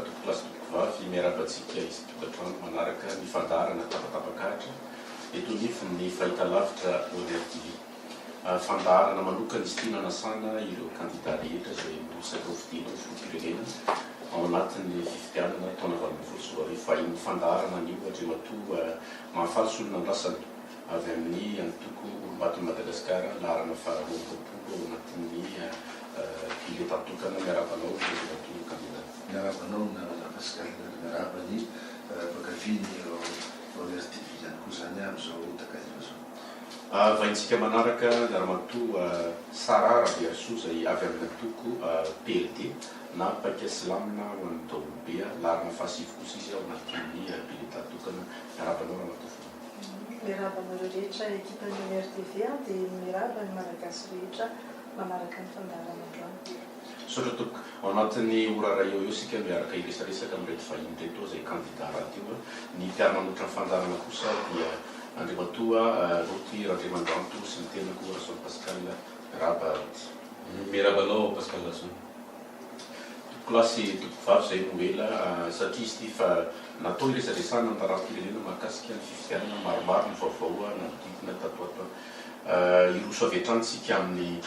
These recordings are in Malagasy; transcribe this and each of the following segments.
tokolasy tokovavy miarabantsika izy tokatrano manaraka ny fandarana tapatapak'ahitra eto nifiny ny fahita lavitra Olivier TV. Fandarana manokana izy ity nanasana ireo kandida rehetra izay miresaka ho fidiana ny filoham-pirenena ao anatin'ny fifidianana taona 2024 fa iny fandarana anio ohatra matoa Mahafaly Solonandrasana avy amin'ny antoko Olombato'ny Madagasikara larana faharoapolo ao anatin'ny pile tatokana miarabanao ny kandida. Miarabanao na Madagasikara miarabany bakaviny Olivier TV ihany koa zany amin'izao takaiza zao. Vaintsika manaraka miaramatoa Sara Rabearisoa izay avy amin'ny antoko PLD na paika slamina ho an'ny taolobea larana fahasivy kosa izy ao anatin'ny pile tatokana miarabanao ramatoa. Mirabanareo rehetra ekipan'ny Olivier TV dia mirabany malagasy rehetra manaraka ny fandarana androany. Sotra toko ao anatin'ny orara eo sika miaraka iresaresaka amin'irety fahiny reto izay kandida radio ny mpiara-manotra ny fandarana kosa dia Andriamatoa Roty Radriamandanto sy ny tenako Rason Pascal Rabaarity. Mirabanao Pascal Rason. Tokolasy tokovavy izay no ela satria izy ity fa natao iresaresana an-taram-pirenena mahakasika ny fifidianana maromaro ny vaovao nanodidina tato ato. Iroso avy hatranintsika amin'ny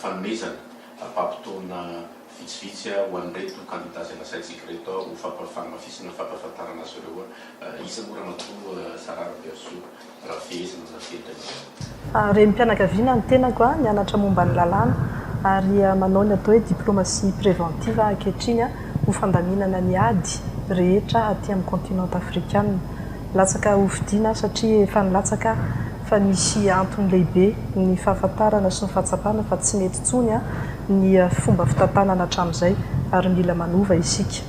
fanomezana ampapitoana vitsivitsy ho an'ireto kandida izay nasaintsika reto ho fampafamafisina fampahafantarana azy ireo iza moa ramatoa Sara Rabearisoa raha fehezina zafetra. Renim-pianakaviana ny tenako nianatra momba ny lalàna ary manao ny atao hoe diplomatie préventive ankehitriny ho fandaminana ny ady rehetra aty amin'ny continent africaine. Latsaka ho fidiana satria efa nilatsaka fa misy antony lehibe ny fahafantarana sy ny fahatsapana fa tsy mety tsony ny fomba fitantanana hatramin'izay ary mila manova isika.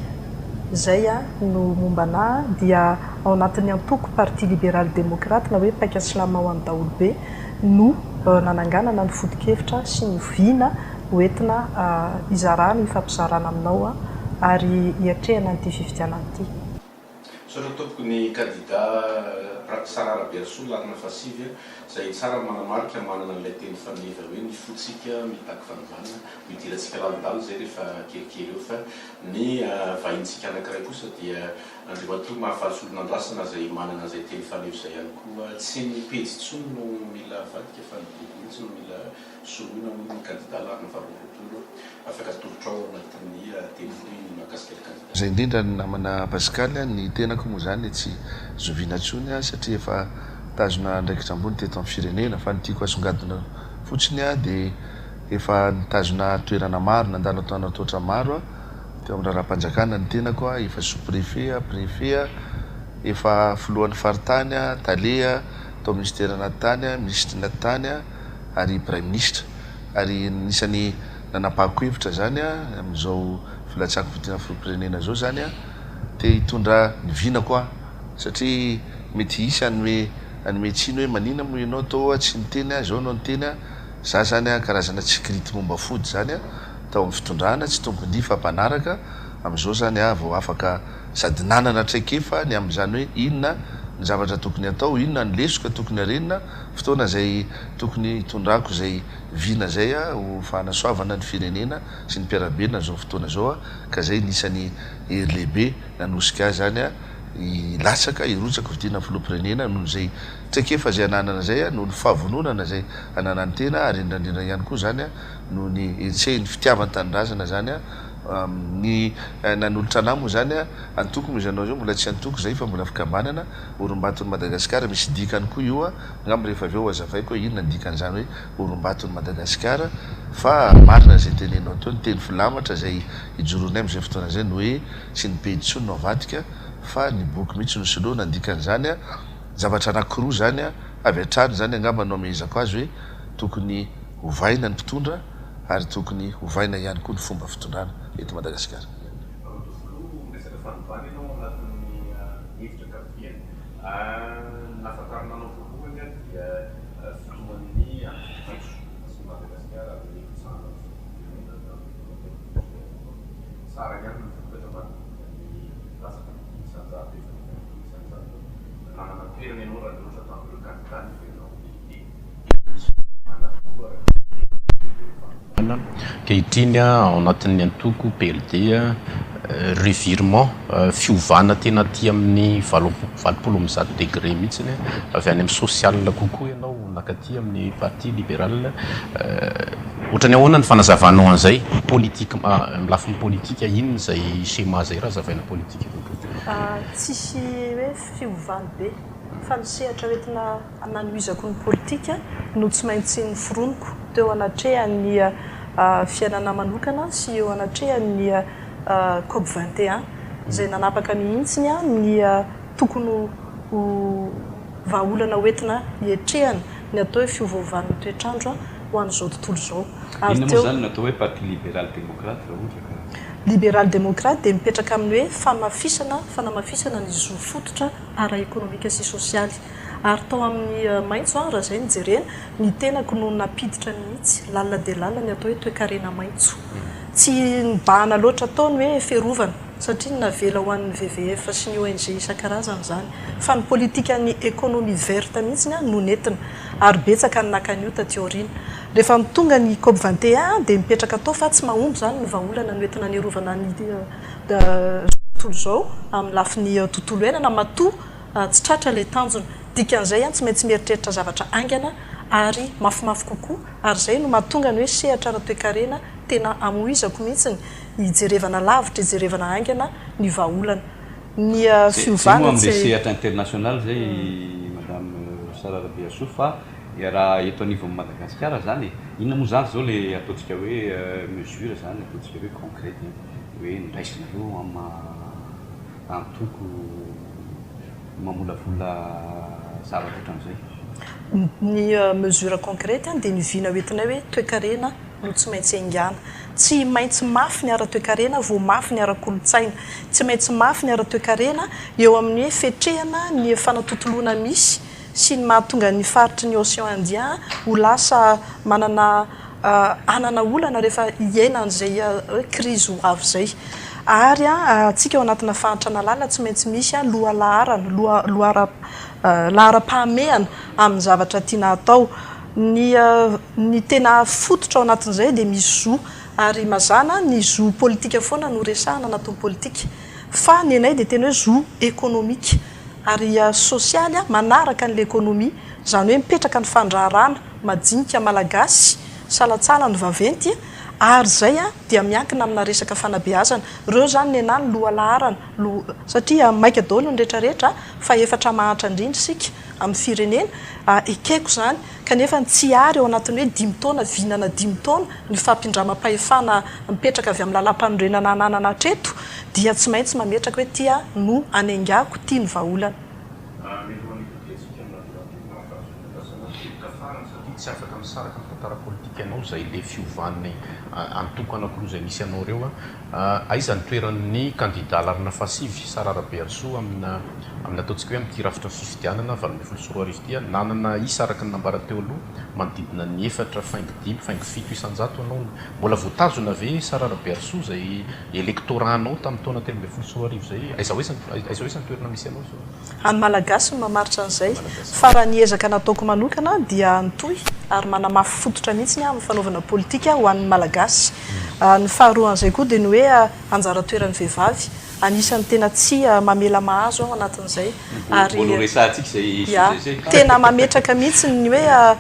Izay no mombana dia ao anatin'ny antoko parti libéral démocrate na hoe paika silama ho an'ny daolobe no nananganana ny foto-kevitra sy ny viana hoentina izarana ny fampizarana aminao ary hiatrehana an'ity fifidianana ity. Sotra tompoko ny kandida Sara Rabearisoa larana fahasivy izay tsara manamarika manana an'ilay teny faneva hoe ny fotsika mitaky fanovana midirantsika lalindalo izay rehefa kelikely eo fa ny vahintsika anankiray kosa dia Andriamatoa Mahafaly Solonandrasana izay manana izay teny faneva izay ihany koa tsy ny pejy tsony no mila vadika fa ny biby mihitsy no mila soloina moa ny kandida larana faharoapolo afaka tolotra ao anatin'ny teny voly mahakasika ny kandida. Izay indrindra ny namana Pascal ny tenako moa zany tsy zoviana tsony satria efa tazona ndraikitra ambony teto amin'ny firenena fa nytiako asongadina fotsiny dia efa nitazona toerana maro nandalo atao anatotra maro teo amin'ny raharam-panjakana ny tenako efa sous-préfet préfet efa filohan'ny faritany talea tao ministère natany ministre natany ary prime ministre ary nisany nanapahako hevitra zany amin'izao filatsako fidiana filoham-pirenena zao zany te hitondra ny vina koa satria mety hisy anome tsiny hoe manina moa ianao atao tsy niteny zao anao niteny za zany karazana tsikirity momba fody zany tao amin'ny fitondrana tsy tombony fampanaraka amin'izao zany vao afaka sady nanana traikefa ny amin'izany hoe inona ny zavatra tokony atao inona ny lesoka tokony arenina fotoana zay tokony hitondrako zay vina zay ho fanasoavana ny firenena sy ny mpiarabelona zao fotoana zao ka zay nisany hery lehibe nanosika zany ilatsaka irotsaka fidiana filoham-pirenena noho zay traikefa zay ananana zay noho ny fahavononana zay ananany tena ary indrandrindra ihany koa zany noho ny etsehny fitiavan-tanindrazana zany ny nanolotra anahy moa zany antoko moa izanao zao mbola tsy antoko zay fa mbola fikambanana Olombaton'ny Madagasikara misy dikany koa io ngamba rehefa avy eo azavaiko hoe inona ny dikan'izany hoe Olombaton'ny Madagasikara fa marina zay tenenao teo ny teny filamatra zay ijoroanay amin'izay fotoana zay no hoe sy ny pejy tsony no avadika fa ny boky mihitsy no soloana ny dikan'izany zavatra anankiroa zany avy hatrany zany angamba no amehezako azy hoe tokony hovaina ny mpitondra ary tokony hovaina ihany koa ny fomba fitondrana eto Madagasikara. Kehitriny ao anatin'ny antoko PLD revirement fiovana tena ty amin'ny 70 degré mihitsiny avy any amin'ny social kokoa ianao nakaty amin'ny parti libéral ohatrany ahoana ny fanazavanao an'izay politique amin'ny lafiny politika inona zay schéma zay raha zavaina politika tsisy hoe fiovany be fa ny sehatra hoentina nanoizako ny politika no tsy maintsy ny foroniko teo anatrehan'ny fiainana manokana sy eo anatrehan'ny COP 21 zay nanapaka mihitsiny ny tokony vahaolana hoentina hietrehana ny atao hoe fiovaovan'ny toetrandro ho an'izao tontolo izao ary teo zany natao hoe parti libéral démocrate raha ohatra libéral démocrate dia mipetraka amin'ny hoe fanamafisana ny zo fototra ara-ekonomika sy sosialy ary tao amin'ny maitso raha zay nijerena ny tenako no napiditra mihitsy lalina dia lalina ny atao hoe toekarena maitso tsy nibahana loatra ataony hoe fiarovana satria navela ho an'ny VVF sy ny ONG isan-karazany zany fa ny politika ny économie verte mihitsy no nentina ary betsaka ny nakanio taty aoriana rehefa mitonga ny COP 21 dia mipetraka atao fa tsy mahomby zany ny vahaolana no entina niarovana ny tontolo izao amin'ny lafiny tontolo iainana matoa tsy tratra ilay tanjona dikan'izay tsy maintsy mieritreritra zavatra aingana ary mafimafy kokoa ary zay no mahatonga ny hoe sehatra ara-toekarena tena amoizako mihitsy hijerevana lavitra hijerevana aingana ny vahaolana ny fiovana am'le sehatra international zay madame Sara Rabearisoa fa raha eto anivon'ny Madagasikara zany inona moa zany zao le ataontsika hoe mesure zany ataontsika hoe concrète hoe niraisinareo antoko mamolavola zavatra ohatran'izay ny mesure concrète dia nivina hoentina hoe toekarena no tsy maintsy aingana tsy maintsy mafy ny ara-toekarena vo mafy ny ara-kolotsaina tsy maintsy mafy ny ara-toekarena eo amin'ny hoe fetrehana ny fanatontoloana misy sy ny mahatonga ny faritry ny océan Indien ho lasa manana anana olana rehefa hiaina an'izay hoe crise ho avy zay ary atsika ao anatina fahantrana lala tsy maintsy misy lohalaharana lahara-pahamehana amin'ny zavatra tiana atao ny tena fototra ao anatin'izay dia misy zo ary mazana ny zo politika foana no resahana anatin'ny politika fa ny anay dia tena hoe zo économique ary sosialy manaraka n'la économie zany hoe mipetraka ny fandraharana majinika malagasy salatsala ny vaventy ary zay dia miankina amina resaka fanabeazana reo zany ny anany lohalaharana satria maika daholo ny rehetrarehetra fa efatra mahantra indrindra sika amin'ny firenena ekeko zany kanefa tsy ary ao anatin'ny hoe 10 taona vinana 10 taona ny fampindramam-pahefana mipetraka avy amin'ny lalam-panorenana ananana hatreto dia tsy maintsy mametraka hoe tia no anaingako tia ny vahaolana tsy afaka misaraka ny tantara politika ianao zay le fiovan'ny antoko anankiroa zay misy ianao reo aiza ny toeran'ny kandida larina fasivy Sara Rabearisoa amina ataontsika hoe amin'ity rafitra ny fifidianana 24 ty nanana isa araka ny nambarana teo aloha manodidina ny 4.5 isanjato anao mbola voatazona ve Sara Rabearisoa zay électoranao tamin'ny taona 13 zay aiza hoe ny toerana misy ianao any malagasy no mamaritra an'izay fa raha niezaka nataoko manokana dia nitoy ary manamafy fototra mihitsy amin'ny fanaovana politika ho an'ny malagasy ny faharoan'izay koa dia ny hoe anjara toeran'ny vehivavy anisan'ny tena tsy mamela mahazo ao anatin'izay ary tena mametraka mihitsy ny hoe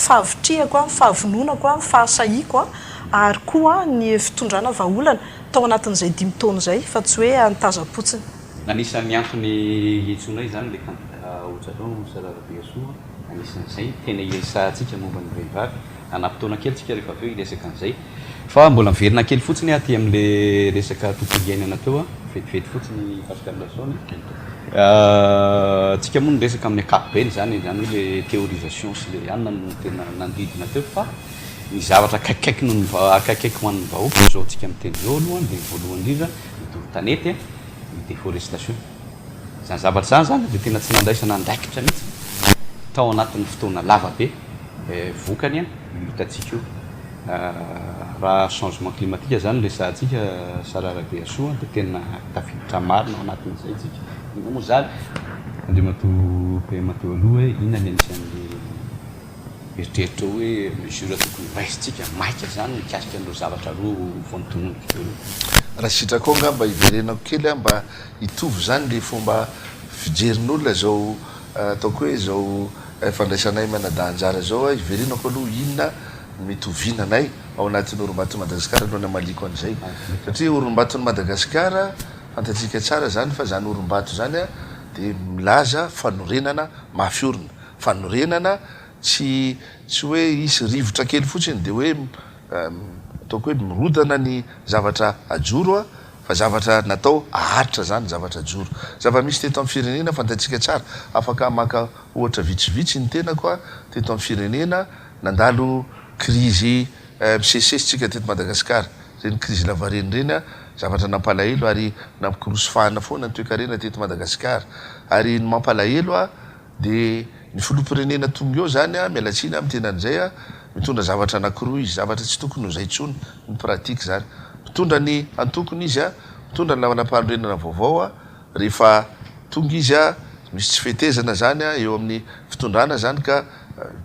fahavitriako fahavononako fahasahiako ary koa ny fitondrana vahaolana tao anatin'izay 10 taona zay fa tsy hoe nitazapotsiny anisan'ny antony itsonay zany le kandida ohatrao Sara Rabearisoa anisan'izay tena iresahantsika momba ny vehivavy anapitaona kely tsika rehefa aveo iresaka an'izay fa mbola miverina kely fotsiny aty amin'le resaka tontolo iainana teo vetivety fotsiny fasikalasony tsika moa ny resaka amin'ny akapobeny zany hoe le théorisation sy le anina no tena nandidina teo fa ny zavatra akaikaiky no akaikaiky ho an'ny vahoaka zao tsika miteny zao aloha le voalohany indrindra midoro-tanety ny déforestation zany zavatra zany dia tena tsy nandraisana andraikitra mihitsy tao anatin'ny fotoana lava be vokany hitatsika io raha changement climatique zany resahantsika Sara Rabearisoa dia tena tafiditra marina ao anatin'izay tsika ina moa zany andrimateo aloha hoe inona ny anisan'le eritreritra hoe mesure tokony raisitsika maika zany mikasika an'ireo zavatra roa vontononika teo raha sitrako nga mba hiverenako kely mba hitovy zany le fomba fijerin'olona zao ataoko hoe zao fandraisanay manadahanjara zao hiverenako aloha inona mitovinanay ao anatin'ny orombaton'ny Madagasikara aloha namaliko an'izay satria orombaton'ny Madagasikara fantatsika tsara zany fa zany orombato zany de milaza fanorenana mafiorina fanorenana tsy hoe isy rivotra kely fotsiny de hoe ataoko hoe mirodana ny zavatra ajoro fa zavatra natao aharitra zany zavatra ajoro zava-misy teto amin'ny firenena fantatsika tsara afaka maka ohatra vitsivitsy ny tenako teto amin'ny firenena nandalo krizy misesesitsika teto Madagasikara reny krizy lavareny reny zavatra nampalahelo ary nampikorosofahana foana ny toekarena teto Madagasikara ary ny mampalahelo de ny filoham-pirenena tonga eo zany mialatsiny amin'ny tenan'izay mitondra zavatra anankiroa izy zavatra tsy tokony ho zay tsony ny pratika zany mitondra ny antokony izy mitondra ny lavanam-panorenana vaovao rehefa tonga izy misy tsy fetezana zany eo amin'ny fitondrana zany ka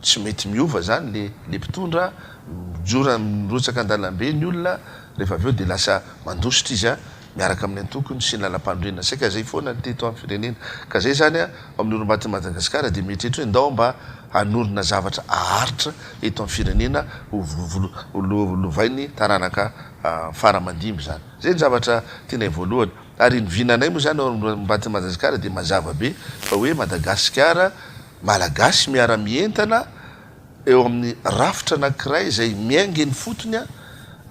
tsy mety miova zany le mpitondra mijora mirotsaka an-dalambe ny olona rehefa aveo de lasa mandositra izy miaraka amin'ny antokony sy ny lalam-panorenana saika zay foana ny teto amin'ny firenena ka zay zany amin'ny orombaton'ny Madagasikara de mietrehitra hoe ndao mba hanorina zavatra aharitra eto amin'ny firenena lovainy taranaka faramandimby zany zay ny zavatra tena voalohany ary ny vinanay moa zany orombaton'ny Madagasikara de mazava be fa hoe Madagasikara malagasy miara-mientana eo amin'ny rafitra anankiray zay miaingy ny fotony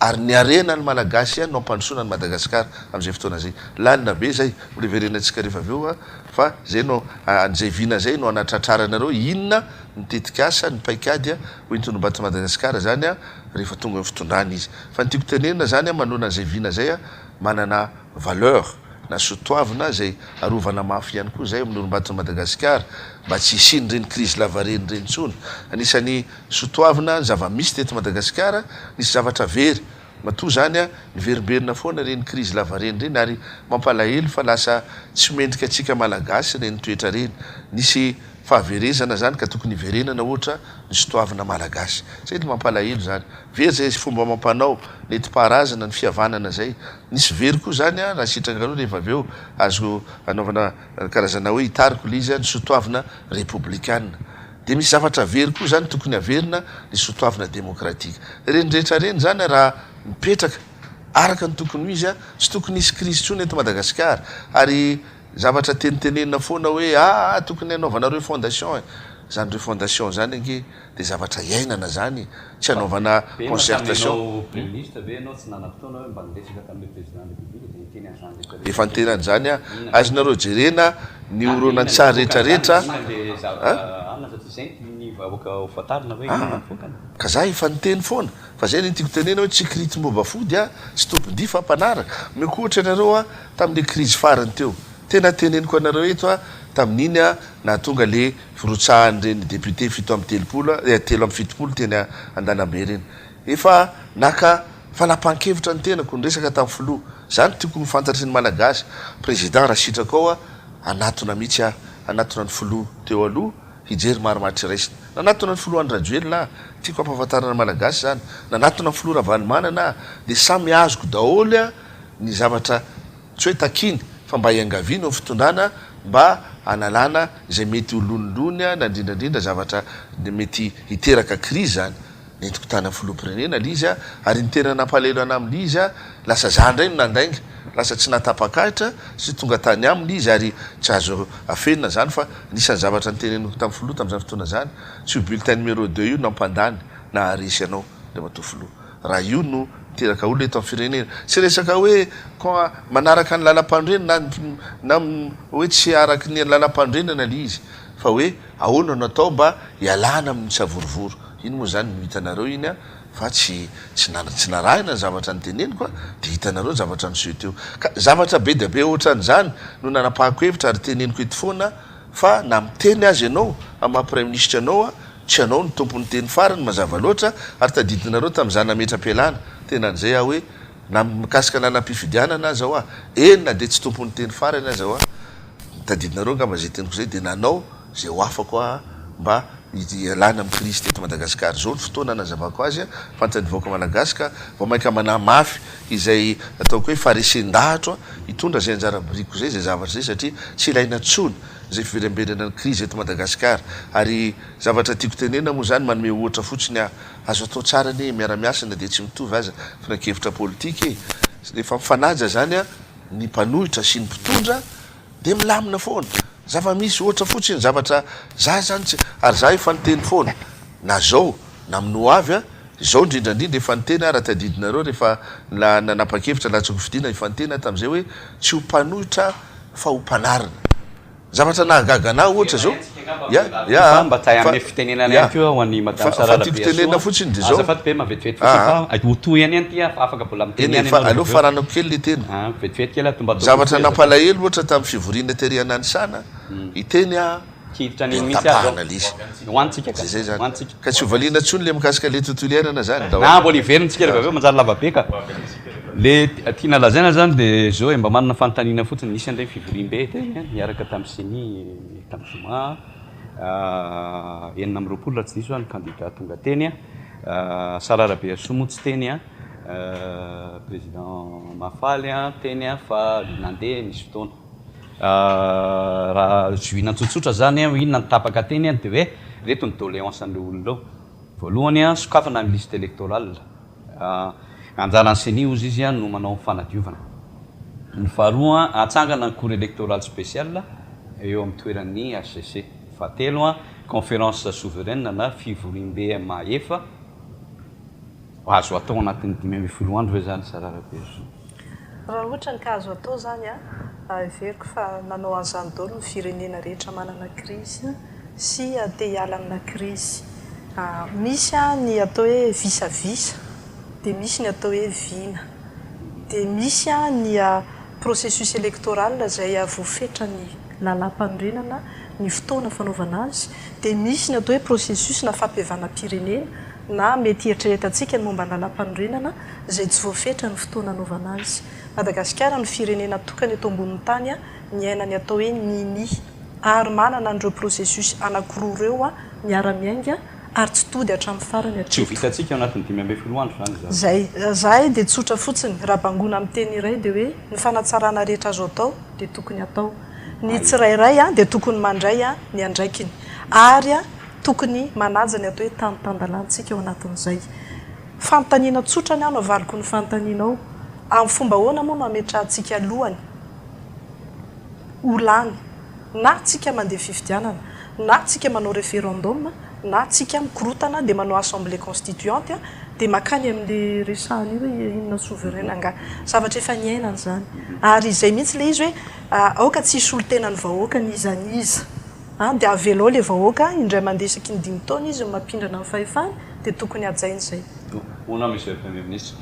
ary ny arena ny malagasy no ampandrosoana ny Madagasikara amin'izay fotoana zay lalina be zay le verenantsika rehefa aveo fa zay no an'izay vina zay no anatratraranareo inona mitetika asa ny paikady ho intonom-bato Madagasikara zany rehefa tonga ny fitondrany izy fa ny tiako tenenina zany manona an'izay vina zay manana valeur na sotoavina zay arovana mafy ihany koa zay amin'ny orombaton'ny Madagasikara mba tsy isiny reny krizy lavareny reny tsony anisan'ny sotoavina zava-misy teto Madagasikara nisy zavatra very matoa zany niverimberina foana reny krizy lavareny reny ary mampalahelo fa lasa tsy mendrika atsika malagasy reny toetra reny nisy fahaverezana zany ka tokony hiverenana ohatra ny sotoavina malagasy zay de mampalahelo zany very zay fomba mampanao neti-paharazana ny fihavanana zay nisy very koa zany raha sitraka aloha rehefa aveo azo anaovana karazana hoe hitariko le izy ny sotoavina republikanina de misy zavatra very koa zany tokony haverina ny sotoavina demokratika reny rehetra reny zany raha mipetraka araka ny tokony izy tsy tokony isy krizy tsony eto Madagasikara ary zavatra tenitenenina foana hoe tokony anaovanareo fondation zany reo fondation zany ange de zavatra iainana zany tsy anaovana concertation efa ntenan'zany azonareo jerena ny oronantsara rehetrarehetra ka za efa niteny foana fa zay ny tiako tenena hoe tsy kritim-boba fody tsy tompon-dy fa mpanaraka mikohatra anareo tamin'le krizy farany teo tena teneniko anareo eto tamin'iny na tonga le firotsahan reny député fito amby telo amby fitopolo teny andalambe reny efa naka fanapahan-kevitra ny tenako ny resaka tamin'ny filoha zany tiako mifantatry ny malagasy président raha sitraka ao anatona mihitsy anatona ny filoha teo aloha hijery marimatry raisina nanatona ny filoha andrajoelona tiako ampahafantarana malagasy zany nanatona ny filoha ravanomanana de samy azoko daholy ny zavatra tsy hoe takiny fa mba iangaviana ny fitondrana mba analana zay mety olonilony na indrindrandrindra zavatra mety hiteraka krizy zany nentiko tany amin'ny filoham-pirenena le izy ary ny tena nampalelo ana amin'le izy lasa zandray no nandainga lasa tsy natapakahitra sy tonga tany aminy izy ary tsy azo afenina zany fa nisan'ny zavatra ny teneniko tamin'ny filoha tamin'izany fotoana zany tsy ho bulletin numéro 2 io nampandany na aresy anao le mato filoha raha io no teraka olo eto amin'ny firenena tsy resaka hoe ko manaraka ny lalam-pandrenana na hoe tsy araky ny lalam-pandrenana le izy fa hoe ahoana natao mba hialana amin'ny tsavorovoro iny moa zany mihitanareo iny fa tsy narahina ny zavatra ny teneniko de hitanareo zavatra nyseho teo ka zavatra be dia be ohatran'izany no nanapahako hevitra ary teneniko eto foana fa na miteny azy ianao amin'ny prime ministre anao tsy anao ny tompony teny farany mazava loatra ary tadidinareo tamin'izany nametra-pialana tena an'izay hoe na mikasika lalam-pifidianana azy ao enina de tsy tompony teny farany azy ao tadidinareo ngamba zay teniko zay de nanao zay ho afako mba ialana amin'ny crise teto Madagasikara zao ny fotoana nazavako azy fantany voaka Malagasy vao maika mana mafy izay ataoko hoe faresen-dahatra hitondra zay anjara briko zay zavatra zay satria tsy ilaina tsony zay fiveremberana ny crise eto Madagasikara ary zavatra tiako tenena moa zany manome ohatra fotsiny azo atao tsara ny miara-miasana dia tsy mitovy aza finan-kevitra politika rehefa mifanaja zany ny mpanohitra sy ny mpitondra dia milamina foana zava-misy ohatra fotsiny zavatra za zany ary za efa niteny foana na zao na mino avy zao indrindrandrindra efa niteny raha tadidinareo rehefa nanapa-kevitra latsako fidina efa niteny tamin'izay hoe tsy ho mpanohitra fa ho mpanarina zavatra nahagagana ohatra zao mba tay amin'ny fitenenana ihany koa ho an'ny madame Rabearisoa fotsiny de zao azafady be mavetivety fotsiny hotoy ihany ihany ty afaka mbola miteny ihany aloha faranako kely le teny vetivety kely tomba zavatra nampalahelo ohatra tamin'ny fivoriana tery Nanisana iteny kiditra ny misy tapahana lisy hoantsika zay zany ka tsy hovaliana tsony le mikasika le tontolo iainana zany na mbola iveryntsika rehefa aveo manjary lavabe ka le tiana lazaina zany de zao mba manana fanontaniana fotsiny nisy an'ireny fivorim-be teny niaraka tamin'ny seni tamin'ny Zoma enina amby roapolo raha tsy diso ny kandida tonga teny Sara Rabearisoa moa tsy teny président Mahafaly teny fa nandeha nisy fotoana raha juina tsotsotra zany inona ny tapaka teny de hoe reto ny doléance an'le olona voalohany sokafana amin'ny liste électorale anjaran'ny seni ozy izy no manao fanadiovana ny faharoa atsangana ny cour électorale spéciale eo amin'ny toeran'ny HCC fahatelo conférence souveraine na fivorim-be maefa azo atao anatin'ny 5 andro hoe zany Sara Rabearisoa raha ohatra ny ka azo atao zany everiko fa nanao an'izany daholo ny firenena rehetra manana crise sy te hiala amina crise misy ny atao hoe visavisa dia misy ny atao hoe vina dia misy ny processus électoral zay voafetra ny lalam-panorenana ny fotoana fanaovana azy dia misy ny atao hoe processus na fampihavanam-pirenena na mety eritreretantsika ny momba ny lalam-panorenana zay tsy voafetra ny fotoana anaovana azy Madagasikara ny firenena tokany eto ambonin'ny tany ny aina ny atao hoe nini ary manana an'ireo processus anankiroa ireo miara-miainga ary tsy tody hatramin'ny farany tsy vitantsika anatin'ny 5 andro zany zay dia tsotra fotsiny raha bangona amin'ny teny iray dia hoe ny fanatsarana rehetra azo atao dia tokony atao ny tsirairay dia tokony mandray ny andraikiny ary tokony manaja ny atao hoe tanytandalantsika eo anatin'izay fanontaniana tsotra ny no avaliko ny fanontanianao amin'ny fomba hoana moa mametra antsika lohany olany na tsika mandeha fifidianana na tsika manao référendum na tsika mikorotana dia manao assemblée constituante dia makany amin'le resahana io hoe inona souveraine anga zavatra efa niainana zany ary izay mihitsy le izy hoe aoka tsisy olo tenany vahoaka ny izaniza dia avelao le vahoaka indray mandeha isaky ny 5 taona izy mampindrana amin'ny fahefany dia tokony ajainy zay ona monsieur le premier ministre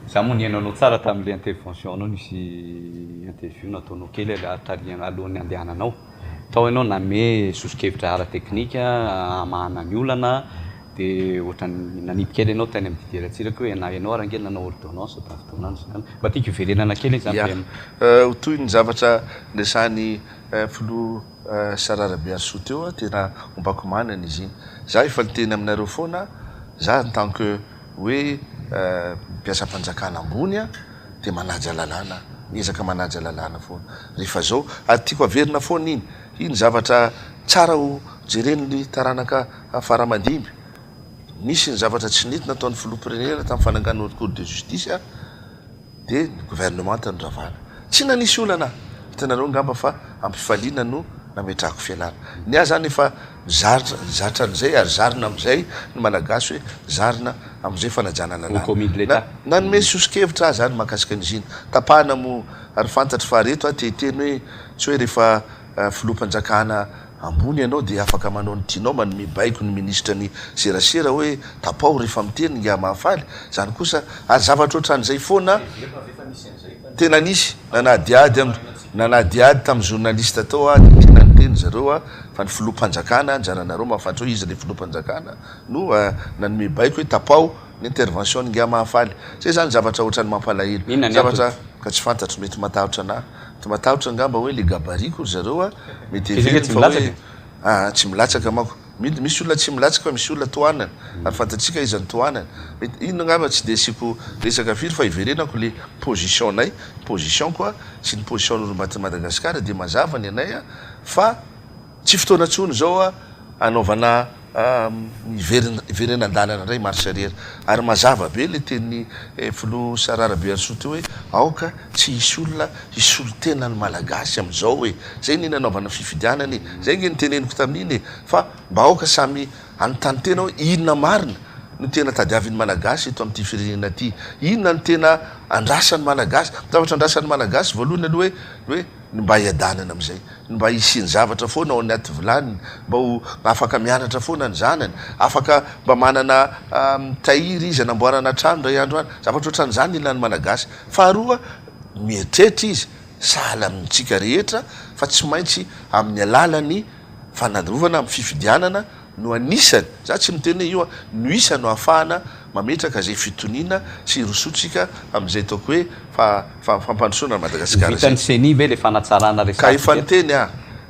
za moa niainanao tsara tamin'le intervention anao nisy interview nataonao kely tariana alohan'ny andehananao tao ianao name sosikevitra ara teknika amahana ny olana dia ohatra nanipy kely ianao tany amin'ny dideratsiraka hoe na ianao arangely nanao ordonnance tamin'ny fotoanany zany mba tiako iverenana kely zany toy ny zavatra resany filoha Sara Rabearisoa teo tena ombako manana izy iny za efa niteny aminareo foana za en tant que hoe mpiasam-panjakana ambony dia manaja lalàna miezaka manaja lalàna foana rehefa zao ary tiako averina foana iny zavatra tsara ho jereny taranaka faramandimy nisy ny zavatra tsy nety nataon'ny filoha-pirenena tamin'ny fanangana cour de justice dia ny gouvernement tanoravana tsy nanisy olana hitanareo ngamba fa ampifaliana no nametrahako fialana ny ahy zany efa zatra an'izay ary zarina amin'izay ny malagasy hoe zarina amin'izay fanajana lalàna nanome sosikevitra ahy zany mahakasika an'izy iny tapahana mo ary fantatry fahareto teteny hoe tsy hoe rehefa filoha-mpanjakana ambony ianao dia afaka manao ny tianao manome baiko ny ministra ny serasera hoe tapao rehefa miteny nga Mahafaly zany kosa ary zavatra ohatran'izay foana tena nisy nanadiady tamin'ny journaliste tao tena niteny zareo fa ny filoha-mpanjakana anjaranareo mahafantatra hoe izy le filoha-mpanjakana no nanome baiko hoe tapao ny intervention nga Mahafaly zay zany zavatra ohatrany mampalahelo zavatra ka tsy fantatro mety matahotra na ty matahotra ngamba hoe le gabariko zareo mety everiny fa hoe tsy milatsaka mako misy olona tsy milatsaka fa misy olona toanana ary fantatsika izy ny toanana inona ngamba tsy de siko resaka firy fa iverenako le position-nay position koa sy ny position-n'olo Madagasikara de mazava ny anay fa tsy fotoana tsony zao anaovana iverenan-dalana ray marche arrière ary mazava be le teny filoha Sara Rabearisoa teo hoe aoka tsy hisy olona tena ny malagasy am'izao hoe zay ny nanaovana fifidianana zay nge niteneniko tamin'iny fa mba aoka samy anontany tena hoe inona marina no tena tadiavin'ny malagasy eto amin'ity firenena ty inona ny tena andrasan'ny malagasy zavatra andrasan'ny malagasy voalohany aloha hoe mba hiadanana am'izay mba hisiny zavatra foana ao anaty vilany mba ho afaka mianatra foana ny zanany afaka mba manana tahiry izy anamboarana trano ray andro any zavatra ohatran'izany ilan'ny malagasy faharoa mieritreritra izy sahala amintsika rehetra fa tsy maintsy amin'ny alalany fanarovana amin'ny fifidianana no anisany za tsy miteny io no isa no ahafahana mametraka zay fitoniana sy rosotsika am'izay taoko hoe fampandrosoana Madagasikara vitany seni be le fanatsarana resaka ka efa niteny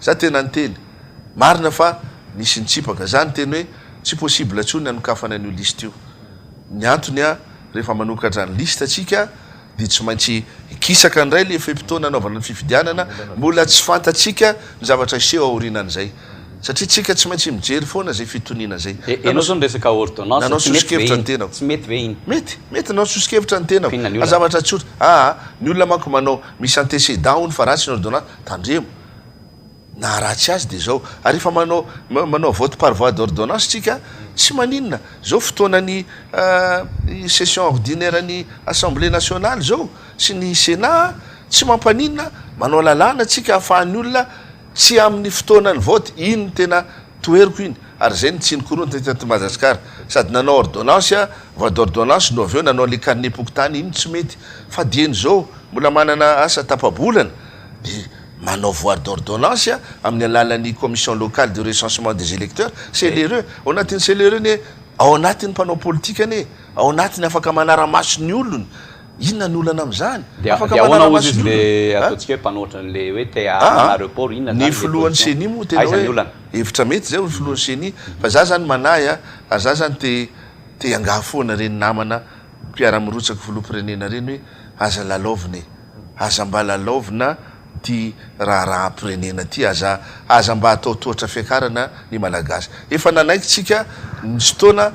za tena niteny marina fa nisy nitsipaka za niteny hoe tsy possible tsony anokafana an'io liste io ny antony rehefa manokatra ny liste atsika de tsy maintsy kisaka ndray le fepitona anaovana ny fifidianana mbola tsy fantatsika ny zavatra iseho aorinan'izay satria tsika tsy maintsy mijery foana zay fitoniana zay enao zao resaka ordonnance nanao sosikevitra ny tenako tsy mety ve iny mety nanao sosikevitra ny tenako zavatra tsotra ny olona manko manao misy antécédent ony fa ratsy ny ordonnance tandremo na ratsy azy de zao ary efa manao vote par voie d'ordonnance tsika tsy maninona zao fotoanany session ordinaire ny assemblée nationale zao sy ny sénat tsy mampaninona manao lalàna tsika ahafahan'ny olona sy amin'ny fotoanany vote iny tena toeriko iny ary zay ny tsy nikoronta teto Madagasikara sady nanao ordonnance voie d'ordonnance no avy eo nanao le carnet pokotany iny tsy mety fa dieny zao mbola manana asa tapabolana de manao voie d'ordonnance amin'ny alalan'ny commission locale de recensement des électeurs c'est l'erreur ao anatin'ny c'est l'erreur ny ao anatin'ny mpanao politika ane ao anatiny afaka manara-maso ny olony inona ny olana am'izany afaka manara-maso izy le ataontsika hoe mpanoatra le hoe te aéroport inona ny filohan'ny seni moa tena hoe hevitra mety zay ny filohan'ny seni fa za zany manay ary za zany te hangahafoana reny namana mpiara-mirotsaka filoham-pirenena reny hoe aza lalaovina aza mba lalaovina ty raha-pirenena ty aza mba atao toatra fiakarana ny malagasy efa nanaiky tsika nisy fotoana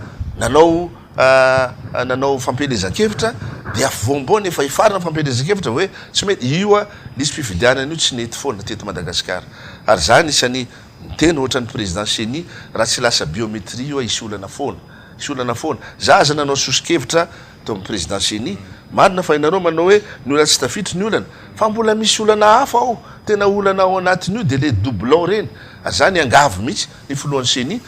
nanao fampelezan-kevitra de afovoambona efa hifarina fampelezan-kevitra hoe tsy mety io nisy mpifidianana io tsy nety foana teto Madagasikara ary zany isany miteny ohatran'ny président Seni raha tsy lasa biométrie io isy olana foana za aza nanao sosikevitra teo amin'ny président Seni marina fa inareo manao hoe ny olana tsy tafitry ny olana fa mbola misy olana hafa ao tena olana ao anatin'io de le doublon reny ary zany angavo mihitsy ny filohan'ny Seni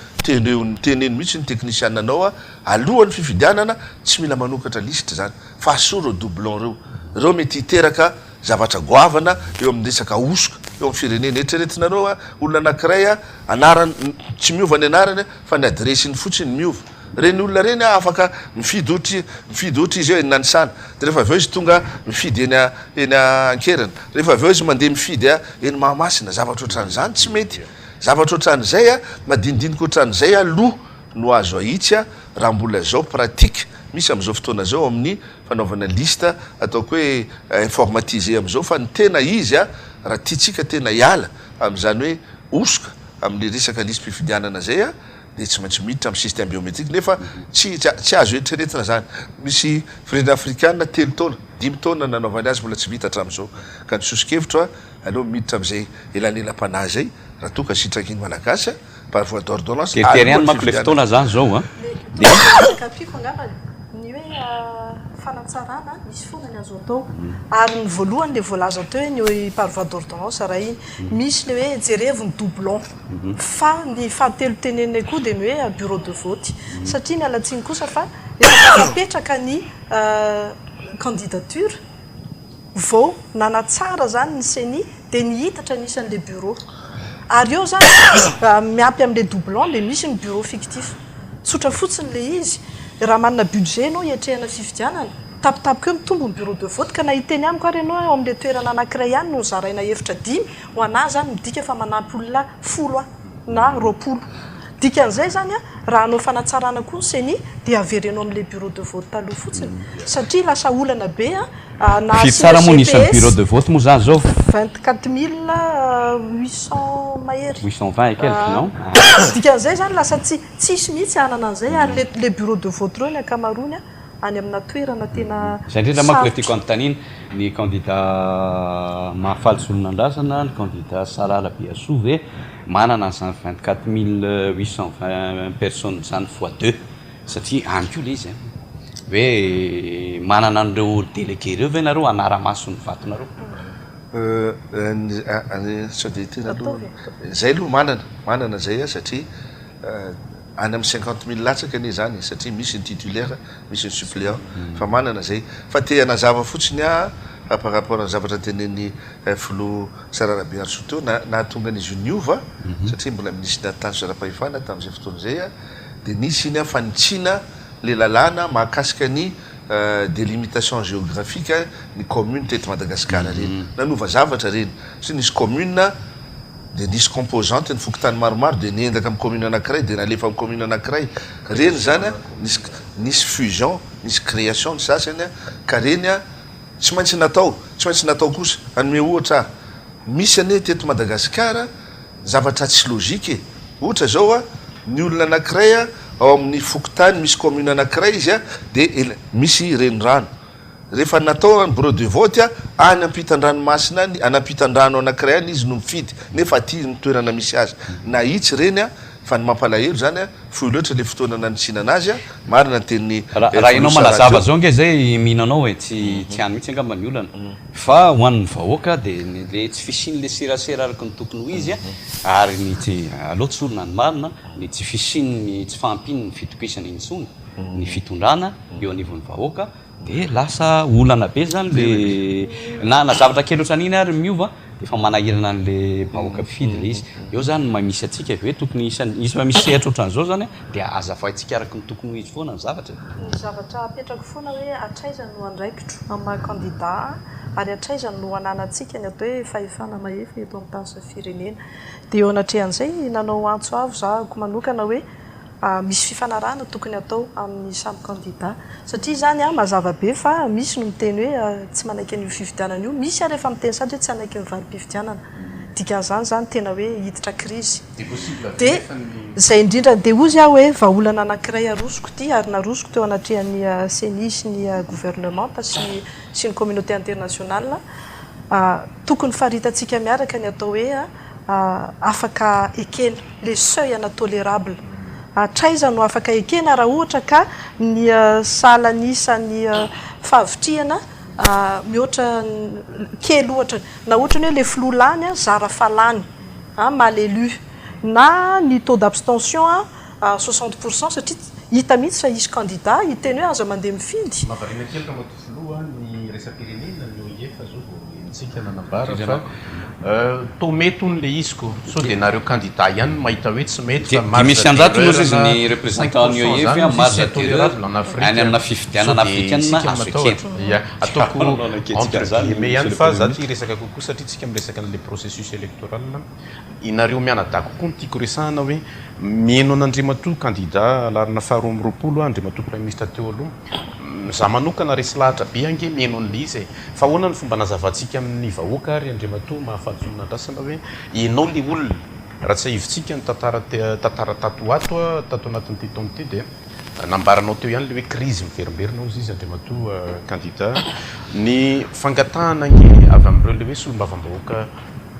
teneny mihitsy ny technicien anao alohan'ny fifidianana tsy mila manokatra liste zany fa asoro doublon reo mety hiteraka zavatra goavana eo amin'ny resaka osoka eo amin'ny firenena eritreretinareo olona anankiray anarany tsy miova ny anarany fa ny adresiny fotsiny miova reny olona reny afaka mifidy ohatra izy eo eny nanisana de rehefa aveo izy tonga mifidy eny ankerana rehefa aveo izy mandeha mifidy eny Mahamasina zavatra ohatran'izany tsy mety zavatra ohatran'izay madinidinika ohatran'izay aloha no azo ahitsy raha mbola zao pratique misy am'izao fotoana zao amin'ny fanaovana liste ataoko hoe informatisé am'izao fa ny tena izy raha tiatsika tena hiala am'izany hoe osoka amin'ny resaka liste mpifidianana zay de tsy maintsy miditra amin'ny système biométrique nefa tsy azo eritreretina zany misy firenena africaine 3 taona 5 taona nanaovany azy mbola tsy vita hatramin'izao ka ny sosikevitra aloha miditra am'izay elanelam-panahy zay raha toka sitraky iny malagasy par voie d'ordonnance terriany manko le fotoana zany zao ny hoe fanatsarana misy foana ny azo atao ary ny voalohany le voalaza teo ny par voie d'ordonnance raha iny misy le hoe jereviny doublon fa ny fahatelo tenenay koa de ny hoe bureau de vote satria mialatsiny kosa fa efa apetraka ny candidature vao nanatsara zany ny Seni de nihitatra nisan'le bureau ary eo zany miampy am'le doublon de misy ny bureau fictif tsotra fotsiny le izy raha manana budget nao hiatrehana fifidianana tapitapika eo mitombo ny bureau de vote ka nahiteny amiko ary ianao eo amin'le toerana anankiray ihany no zaraina hevitra 10 ho anahy zany midika fa manampy olona 10 na 20 dikan'izay zany a raha anao fanatsarana konseny dia averenao amin'le bureau de vote taloha fotsiny satria lasa olana be a na fitsara moa nisan'ny bureau de vote moa zany zao 24 800 mahery 820 et quelque non dikan'izay zany lasa tsisy mihitsy anana an'izay ary le bureau de vote reo ny akamarony a any amina toerana tena zay ndrindra manko le tiako antaniny ny candidat Mahafaly Solonandrasana ny candidat Sara Rabearisoa ve manana zany 24 820 personnes zany fois 2 satria any koa le izy hoe manana an'ireo délégué reo ve nareo anara-maso ny vatonareo sao de tena aloha zay aloha manana zay a satria any amin'ny 50 000 latsaka anie zany satria misy ny titulaire misy ny suppléant fa manana zay fa te anazava fotsiny a par rapport ny zavatra teneny filo Sara Rabearisoa teo na tonga an'izy io niova satria mbola misy natanjo ara-pahefana tamin'izay fotoana zay a de nisy iny a fanitsina le lalàna mahakasika ny délimitation géographique ny commune teto Madagasikara reny nanova zavatra reny satria nisy commune de nisy composante ny fokotany maromaro de niendaka amin'ny commune anankiray de nalefa amin'ny commune anankiray reny zany a nisy fusion nisy création ny sasany a ka reny a tsy maintsy natao kosa anome ohatra misy ane teto Madagasikara zavatra tsy logike ohatra zao a ny olona anankiray a ao amin'ny fokotany misy commune anankiray izy a de misy renirano rehefa natao ny bureau de vote a any ampitan-dranomasina any anampitan-drano anankiray any izy no mifidy nefa aty ny toerana misy azy na itsy reny a fa ny mampalahelo zany a fohy loatra le fotoana nanitsina anazy a marina ny tenin'ny raha inao manazava zao nge zay mihinanao hoe tsy any mihitsy angamba ny olana fa hoan'ny vahoaka de le tsy fisiny le serasera araky ny tokony ho izy a ary ny tsy aloha tsy olona ny marina ny tsy fisiny ny tsy fahampiny ny fitokisana intsony ny fitondrana eo anivon'ny vahoaka de lasa olana be zany le na zavatra kely oatra an'iny ary miova efa manahirana an'le vahoaka mpifidy le izy eo zany mamisy atsika hoe tokony isy misy sehatra ohatran'izao zany de azafaintsika araky ny tokony ho izy foana ny zavatra apetraka foana hoe atraizany no andraikitro amin'ny candidat ary atraizany no ananatsika ny atao hoe fahefana mahefa eto amin'ny tany firenena de eo anatrehan'izay nanao antso avo zahako manokana hoe misy fifanarahana tokony atao amin'ny samy candidat satria zany a mazava be fa misy no miteny hoe tsy manaiky an'io fifidianana io misy a rehefa miteny sady hoe tsy anaiky nyvalim-pifidianana dikan'izany zany tena hoe hiditra crise de zay indrindra de ozy aho hoe vaolana anankiray arosoko ty ary narosoko teo anatrehan'ny CENI sy ny gouvernement sy ny communauté internationale tokony faritatsika miaraka ny atao hoe afaka ekena le seuil na tolérable traiza no afaka ekena raha ohatra ka ny salan'isan'ny fahavitriana mihoatra kely ohatra na ohatra ny hoe le flolany a zara falany malélu na ny taux d'abstention a 60% satria hita mihitsy fa isy candidat hiteny hoe aza mandeha mifidy mahavariana kely ka matofoloa ny resapirenena ny OIF zao tsika nanambara fa to mety onle iziko so de nareo candidat ihany mahita hoe tsy mety misy andrato moa izy ny représentant ny OIF marge d'erreur any amina fifidianana africaine africaine ataoko entre guillemets ihany fa za ty resaka kokoa satria tsika miresaka an'le processus électoral inareo mianadako koa nytiako resahana hoe mieno an'Andriamatoa candidat alarina faharoa amby roapolo Andriamatoa premier ministre teo aloha za manokana resy lahatra be ange mieno an'le izy fa ahoana ny fomba nazavantsika amin'ny vahoaka ary Andriamatoa Mahafaly Solonandrasana hoe enao le olona raha tsy ahivitsika ny tantara tato ato tato anatin'ny tetony ty de nambaranao teo ihany le hoe crise miverimberina ozy izy Andriamatoa candidat ny fangatahana ny avy amin'ireo le hoe solombavam-bahoaka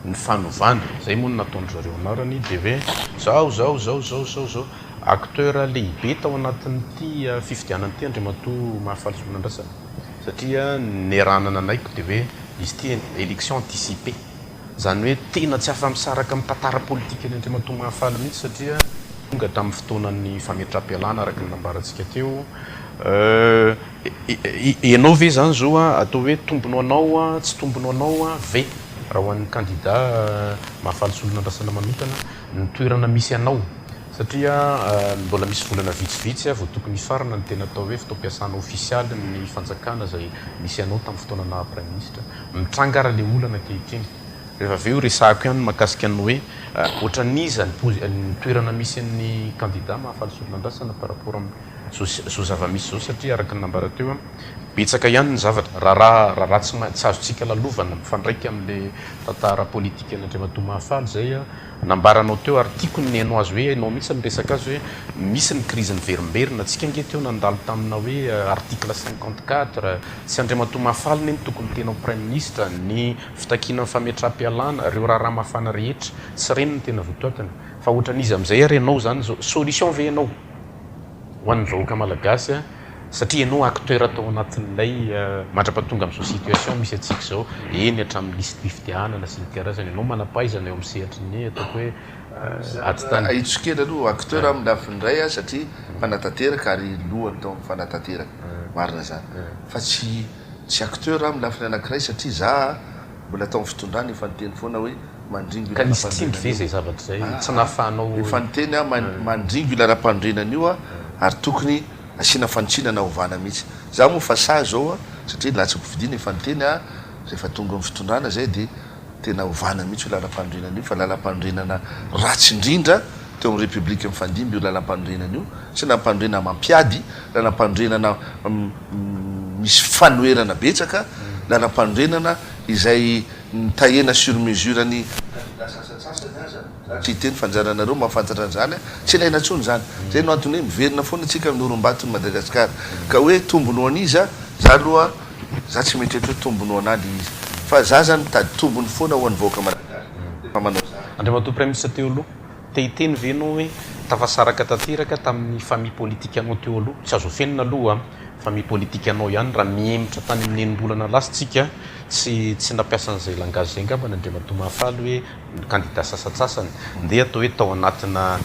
ny fanovana zay moa no nataondry zareo anarany de hoe zao acteur lehibe tao anatin'ity fifidianan'ity Andriamatoa Mahafaly Solonandrasana satria neranana anaiko de hoe izy ty élection anticipée zany hoe tena tsy afa misaraka amin'ny tantara politika ny Andriamatoa Mahafaly mihitsy satria tonga tamin'ny fotoanan'ny fametram-pialana araka ny nambarantsika teo enao ve zany zao atao hoe tombonao anao tsy tombonao anao ve raha ho an'ny candidat Mahafaly Solonandrasana manokana ny toerana misy anao satria mbola misy volana vitsivitsy vao tokony hifarana ny tena atao hoe fotoam-piasana ofisialy ny fanjakana zay misy anao tamin'ny fotoanana prime ministre mitrangara le olana ankehitriny rehefa aveo resahako ihany mahakasika ny hoe ohatran'iza ny toerana misy ny kandida Mahafaly Solonandrasana par rapport zao zava-misy zao satria araka ny nambara teo betsaka ihany ny zavatra raha tsy azontsika lalovana mifandraiky amin'le tantara politika n'Andriamatoa Mahafaly zay nambaranao teo ary tiako ny hainao azy hoe hainao mihitsy miresaka azy hoe misy ny crise ny verimberina atsika nge teo nandalo tamina hoe article 54 tsy Andriamatoa Mahafaly neny tokony tenao prime ministre ny fitakina ny fametram-pialana reo raha mafana rehetra tsy reny ny tena votoatana fa ohatran'izy amin'izay ary ianao zany zao solution ve ianao ho an'ny vahoaka malagasy satria ianao acteur atao anatin'ilay mandrapatonga amin'izao situation misy atsika zao eny hatramin'ny listy fifidianana sy ny karazany ianao manampaizana eo amin'ny sehatra ny ataoko hoe atitany itsokely aloha acteur amin'ny lafiny ray satria fanatanteraka ary lohany tao fanatanteraka marina zany fa tsy acteur amin'ny lafiny anankiray satria za mbola tao amin'ny fitondrana efa niteny foana hoe mandringo ka nisy tsindry ve zay zavatra zay tsy nahafahanao efa niteny mandringo ilaram-pandrenana io ary tokony asiana fanitsinana ovana mihitsy za moa fa sa zao satria latsako fidina efa niteny rehefa tonga amin'ny fitondrana zay dia tena ovana mihitsy ho lalam-pandrenana io fa lalam-pandrenana ratsy indrindra teo amin'ny république mifandimby io lalam-pandrenana io sy lalam-pandrenana mampiady lalam-pandrenana misy fanoerana betsaka lalam-pandrenana izay nitahena sur mesure ny tsy teny fanjaranareo mahafantatra an'izany tsy ilaina ntsony zany zay no antony hoe miverina foana atsika amin'ny orombatony Madagasikara ka hoe tombony ho an'iza za aloha za tsy mety hoe tombony ho an'aly izy fa za zany mitady tombony foana ho an'ny vahoaka Madagasikara fa manao Andriamatoa prime ministre teo aloha tehiteny ve anao hoe tafasaraka tanteraka tamin'ny famille politique anao teo aloha tsy azo fenina aloha famille politique anao ihany raha miemitra tany amin'ny enim-bolana lasytsika tsy nampiasa an'izay langage zay ngamba n'Andriamatoa Mahafaly hoe kandida sasatsasany ndeha atao hoe tao anatina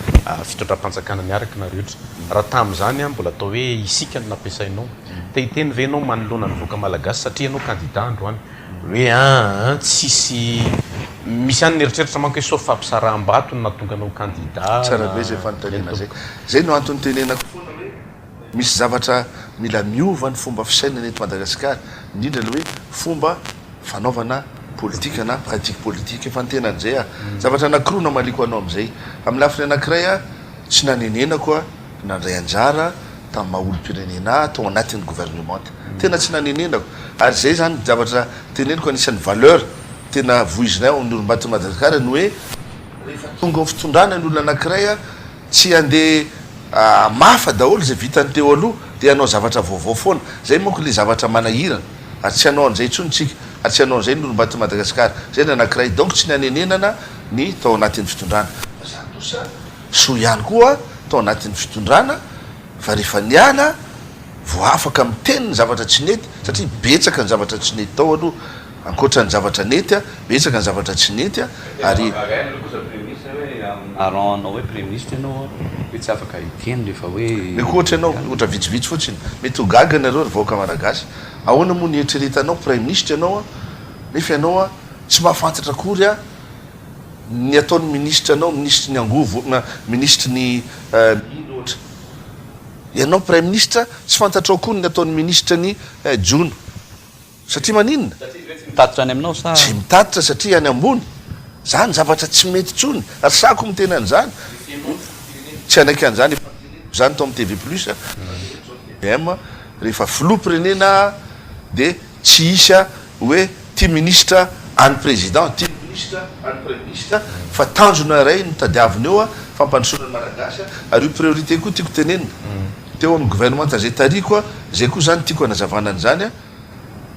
fitondram-panjakana miaraka na rehetra raha tamin'izany mbola atao hoe isika no nampiasainao tehiteny ve anao manoloana ny vahoaka malagasy satria anao kandida androany hoe tsisy misy any eritreritra manko hoe sauf fampisaraham-bato no nahatonga anao kandida tsara be zay fanontaniana zay no antony tenenako foana hoe misy zavatra mila miova ny fomba fisainana eto Madagasikara indrindra le hoe fomba fanaovana politika na pratique politique efa ntenan'izay zavatra anankiroa na maliko anao amin'izay amin'ny lafiny anankiray tsy nanenenako nandray anjara tamin'ny maha-olo-pirenena tao anatin'ny gouvernement tena tsy nanenenako ary zay zany zavatra teneniko anisan'ny valeur tena voizinay amin'ny olom-batony Madagasikara ny hoe rehefa tonga amin'ny fitondrana ny olona anankiray tsy andeha mafa daholo zay vitany teo aloha dia anao zavatra vaovao foana zay manko le zavatra manahirana ary tsy anao an'izay intsony tsika ary tsy anao an'izay ny olom-batony Madagasikara zay ny anankiray donc tsy nanenenana ny tao anatin'ny fitondrana zany kosa so ihany koa tao anatin'ny fitondrana fa rehefa niala vo afaka miteny ny zavatra tsy nety satria betsaka ny zavatra tsy nety tao aloha ankoatra ny zavatra nety betsaka ny zavatra tsy nety ary aranao hoe prime ministre ianao hoe tsy afaka iteny rehefa hoe meko ohatra ianao ohatra vitsivitsy fotsiny mety ho gaga nareo ry vahoaka malagasy ahoana moa ny eritreretanao prime ministre ianao nefa ianao tsy mahafantatra akory ny ataon'ny ministre anao ministre ny angovo ministre ny ohatra ianao prime ministre tsy fantatra akory ny ataon'ny ministre ny jono satria maninona mitatitra any aminao sa tsy mitatitra satria any ambony zany zavatra tsy mety tsony ary sako mitena an'izany tsy anaiky an'izany zany tao amin'ny TV plus rehefa filoham-pirenena dia tsy isa hoe ty ministre any président ty ministre any premier ministre fa tanjona ray notadiavina eo fampandrosoana malagasy ary io priorité koa tiako tenenina teo amin'ny gouvernement zay tariko zay koa zany tiako anazavana an'izany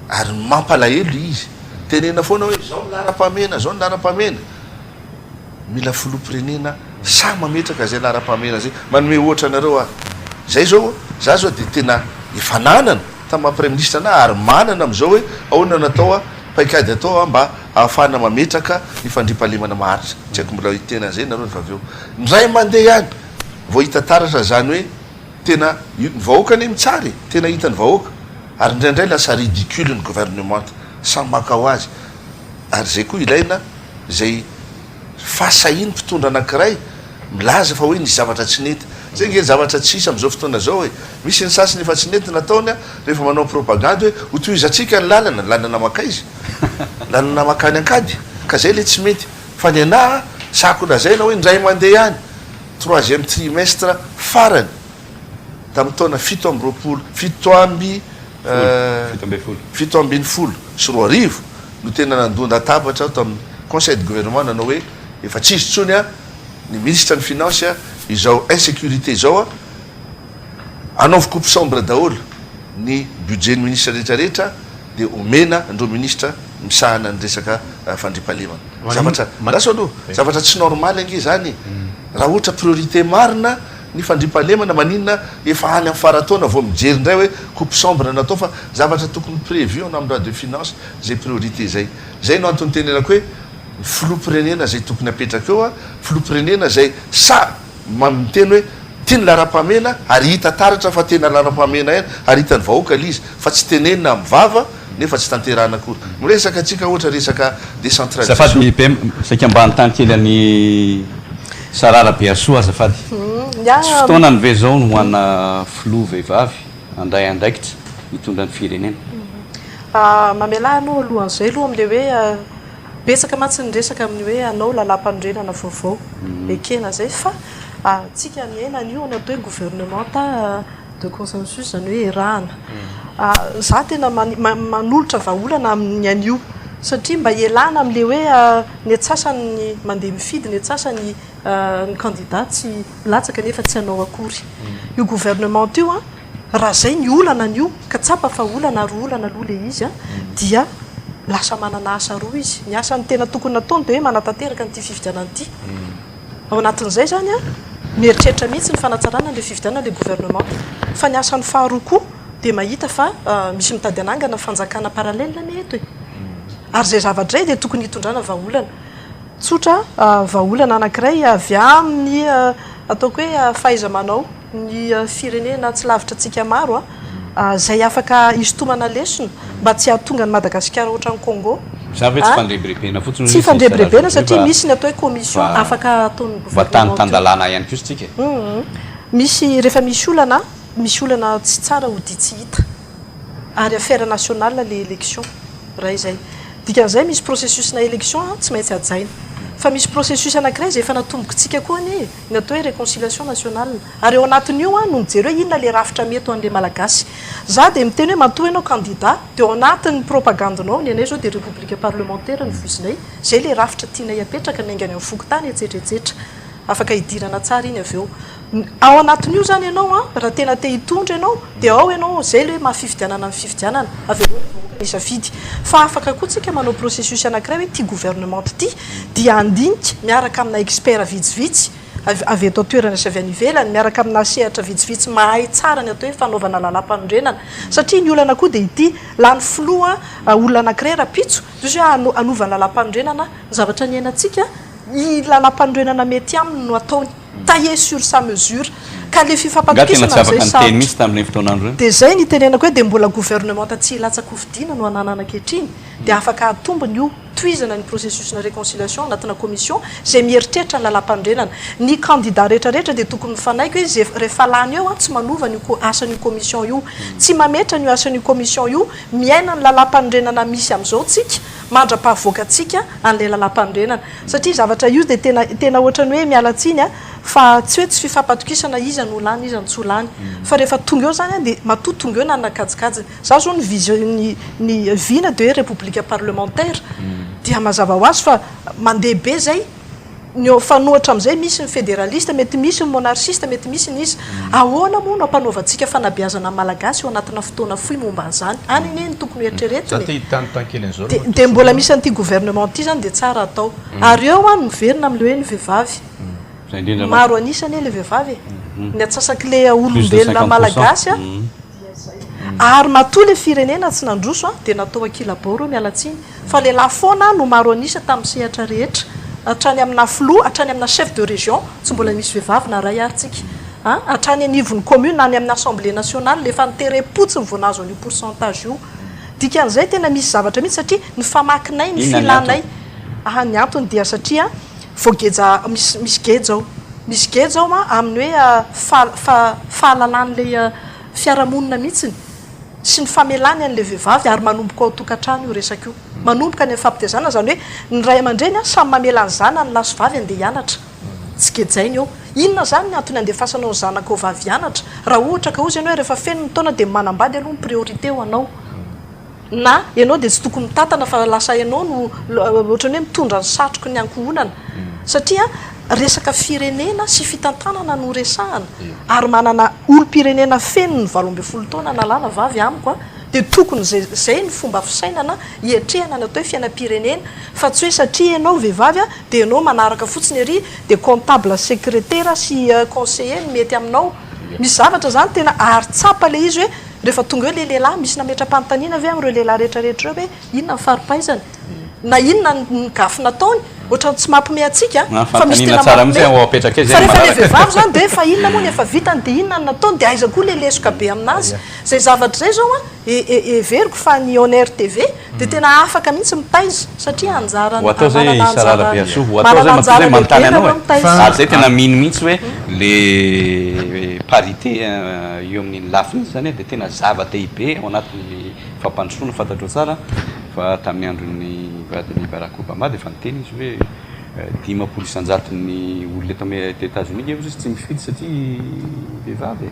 ary mampalahelo izy tenena foana hoe zao ny lara-pamena zao ny lara-pamena mila filoham-pirenena sa mametraka zay lara-pamena zay manome ohatra anareo zay zao za zao dia tena efa nanana tamin'ny prime ministre na ary manana am'izao hoe ahoana natao paikady atao mba ahafahana mametraka ny fandrimpahalemana maharitra tsy haiko mbola hitena zay nareo rehefa avy eo ndray mandeha ihany vao hita taratra zany hoe tena ny vahoaka ane mitsary tena hitany vahoaka ary indraindray lasa ridicule ny gouvernement samy maka ho azy ary zay koa ilaina zay fasahiny mpitondra anankiray milaza fa hoe nisy zavatra tsy nety zay nge zavatra tsisy am'izao fotoana zao hoe misy ny sasiny efa tsy nety nataony rehefa manao propagande hoe hotoizatsika ny lalana maka izy lalana makany ankady ka zay le tsy mety fa ny anahy sakolazaina hoe indray mandeha ihany 3e trimestre farany tamin'ny taona 7 sy 10 no tena nandonda tabatra ao tamin'ny conseil de gouvernement nanao hoe efa tsisy tsony a ny ministre ny finance a izao insécurité zao a anaovy coupe sombre daholo ny budget ny ministre rehetrarehetra de omena andreo ministre misahana ny resaka fandripahalemana zavatra aloha zavatra tsy normal ange zany raha ohatra priorité marina ny fandripahalemana maninona efa any amin'ny farataona vao mijery indray hoe coupe sombre natao fa zavatra tokony prévu ao amin'ny loi de finance zay priorité zay no antony tenenako hoe filopirenena zay tokony apetraka eo a filopirenena zay miteny hoe tiany lara-pamena ary hita taratra fa tena lara-pamena ena ary hitany vahoaka l izy fa tsy tenenina mivava nefa tsy tanterahana akory miresaka atsika ohatra resaka décentralisation saika mba antany kely any Sara Rabearisoa azafady tsy fotoana ny ve zao no hoana filoha vehivavy anday andraikitra hitondra ny firenena mamela anao alohan'izay aloha am'le hoe betsaka matsy ny resaka amin'ny hoe anao lalam-pandrenana vaovao ekena zay fa tsika miaina an'io ny atao hoe gouvernement de consensus zany hoe erahana za tena manolotra vahaolana amin'ny an'io satria mba ialana am'le hoe ny atsasany mandeha mifidy ny atsasany ny candidat tsy latsaka nefa tsy anao akory io gouvernement io raha zay ny olana an'io ka tsapa fa olana ary olana aloha le izy dia lasa manana asa roa izy ny asany tena tokony nataony de hoe manatanteraka n'ity fifidianana ity ao anatin'izay zany mieritreritra mihitsy ny fanatsarana le fifidianana le gouvernement fa ny asany faharoa koa de mahita fa misy mitady anangana fanjakana paralelina mety hoe ary zay zavatra zay de tokony hitondrana vahaolana tsotra vahaolana anankiray avy amin'ny ataoko hoe faiza manao ny firenena tsy lavitra tsika maro zay afaka isotomana lesona mba tsy hahatonga ny Madagasikara ohatran'ny Congo tsy fandrebrebena satria misy ny atao hoe commission afaka ataon'ny gouvernement ihany koa tsika misy rehefa misy olana tsy tsara ho dia tsy hita ary affaire nationale le élection raha izay dikan'izay misy processus na élection tsy maintsy ajaina fa misy processus anankiray zay efa natombokontsika koa ny atao hoe réconciliation nationale ary eo anatin'io no mijery hoe inona le rafitra mety ho an'le malagasy za de miteny hoe matoa ianao candidat de ao anatin'ny propagandinao ny anay zao de république parlementaire ny voisinay zay le rafitra tianay apetraka ny aingany amin'ny fokotany etsetretsetra afaka hidirana tsara iny avy eo ao anatin'io zany ianao raha tena te hitondra ianao de ao ianao zay le mahafifidianana amin'ny fifidianana avy eo isafidy fa afaka koa tsika manao processus anankiray hoe ty gouvernement ty dia andinika miaraka amina expert vitsivitsy avy eto toerana sy avy any ivelany miaraka amina sehatra vitsivitsy mahay tsara ny atao hoe fanaovana lalam-pandrenana satria ny olana koa de ity lany filoha olona anankiray rapitso dus hoe anovana lalam-pandrenana zavatra ny ainatsika i lalam-pandrenana mety aminy no ataony taillé sur sa mesure ka le fifapatokisana de zay ny tenenako hoe de mbola gouvernement tsy latsaka hofidiana no ananana ankehitriny de afaka atombony io toizana ny processus na réconciliation anatina commission zay mieritreritra ny lalam-pandrenana ny candidat rehetrarehetra de tokony mifanaiky hoe zay rehefa lany eo tsy manova ny asan'io commission io tsy mametra ny asan'io commission io miaina ny lalam-pandrenana misy am'izao tsika mandra-pahavoaka atsika an'le lalam-pandrenana satria zavatra io de tena ohatrany hoe mialatsiny fa tsy hoe tsy fifapatokisana izy ny olany izy ny tsy olany fa rehefa tonga eo zany de matoa tonga eo na nakajikajy za zao ny vision ny vina de hoe république parlementaire dia mazava ho azy fa mandeha be zay fa nohatra am'izay misy ny fédéraliste mety misy ny monarchiste mety misy ny izy ahoana moa no ampanaovantsika fanabeazana malagasy eo anatina fotoana foy momba an'izany any ine ny tokony eritreretiny de mbola misy an'ity gouvernement ty zany de tsara atao ary eo miverina am'le hoe ny vehivavy maro anisany le vehivavy ny atsasaky le olombelona malagasy ary matoa le firenena tsy nandroso de natao akilabao mialatsiny fa le lafona no maro anisa tamin'ny sehatra rehetra atrany amina filoha atrany amina chef de région tsy mbola misy vehivavy na ray aritsika atrany anivony commune na any amin'ny assemblée nationale le fa niterepotsy ny vonazo an'io pourcentage io dikan'izay tena misy zavatra mihitsy satria ny famakinay ny filanay ny antony dia satria voageja misy gej zao amin'ny hoe fahalalan'le fiarahamonina mihitsiny sy ny famelany an'le vehivavy ary manomboka ao tokantrano io resaka io manomboka ny fampitezana zany hoe ny ray aman-dreny samy mamelany zana ny laso vavy andeha hianatra tsy kejainy eo inona zany ny antony andefasanao ny zanaka ao vavy hianatra raha ohatra ka ozy ianao rehefa feno ny taona dia manambady aloha ny priorité ho anao na ianao dia tsy tokony mitantana fa lasa ianao no ohatrany hoe mitondra ny satroky ny ankohonana satria resaka firenena sy fitantanana no resahana ary manana olo-pirenena feno ny 12 taona nalàna vavy amiko dia tokony zay ny fomba fisainana ietrehana ny atao hoe fiainam-pirenena fa tsy hoe satria ianao vehivavy dia ianao manaraka fotsiny ery dia comptable secrétaire sy conseiller ny mety aminao misy zavatra zany tena aritsapa le izy hoe rehefa tonga hoe le lehilahy misy nametra-panontaniana ave amin'ireo lehilahy rehetrarehetra reo hoe inona ny faripaizany na inona ny gafy nataony ohatra tsy mampome atsika fa misy tena mampome fa rehefa le vehivavy zany dia efa inona moa ny efa vitany dia inona ny nataony dia aiza koa le lesoka be aminazy zay zavatra zay zao everiko fa ny honneur TV dia tena afaka mihitsy mitaiza satria anjarany atao zay Rabearisoa atao zay mampizay manontany anao ary zay tena mino mihitsy hoe le parité eo amin'ny lafiny zany dia tena zava-dehibe ao anatin'ny fampandrosoana fantatro tsara fa tamin'ny andron'ny vadiny Barack Obama dia efa niteny izy hoe 10 isanjaton'ny olona eto amin'ny États-Unis izy tsy mifidy satria vehivavy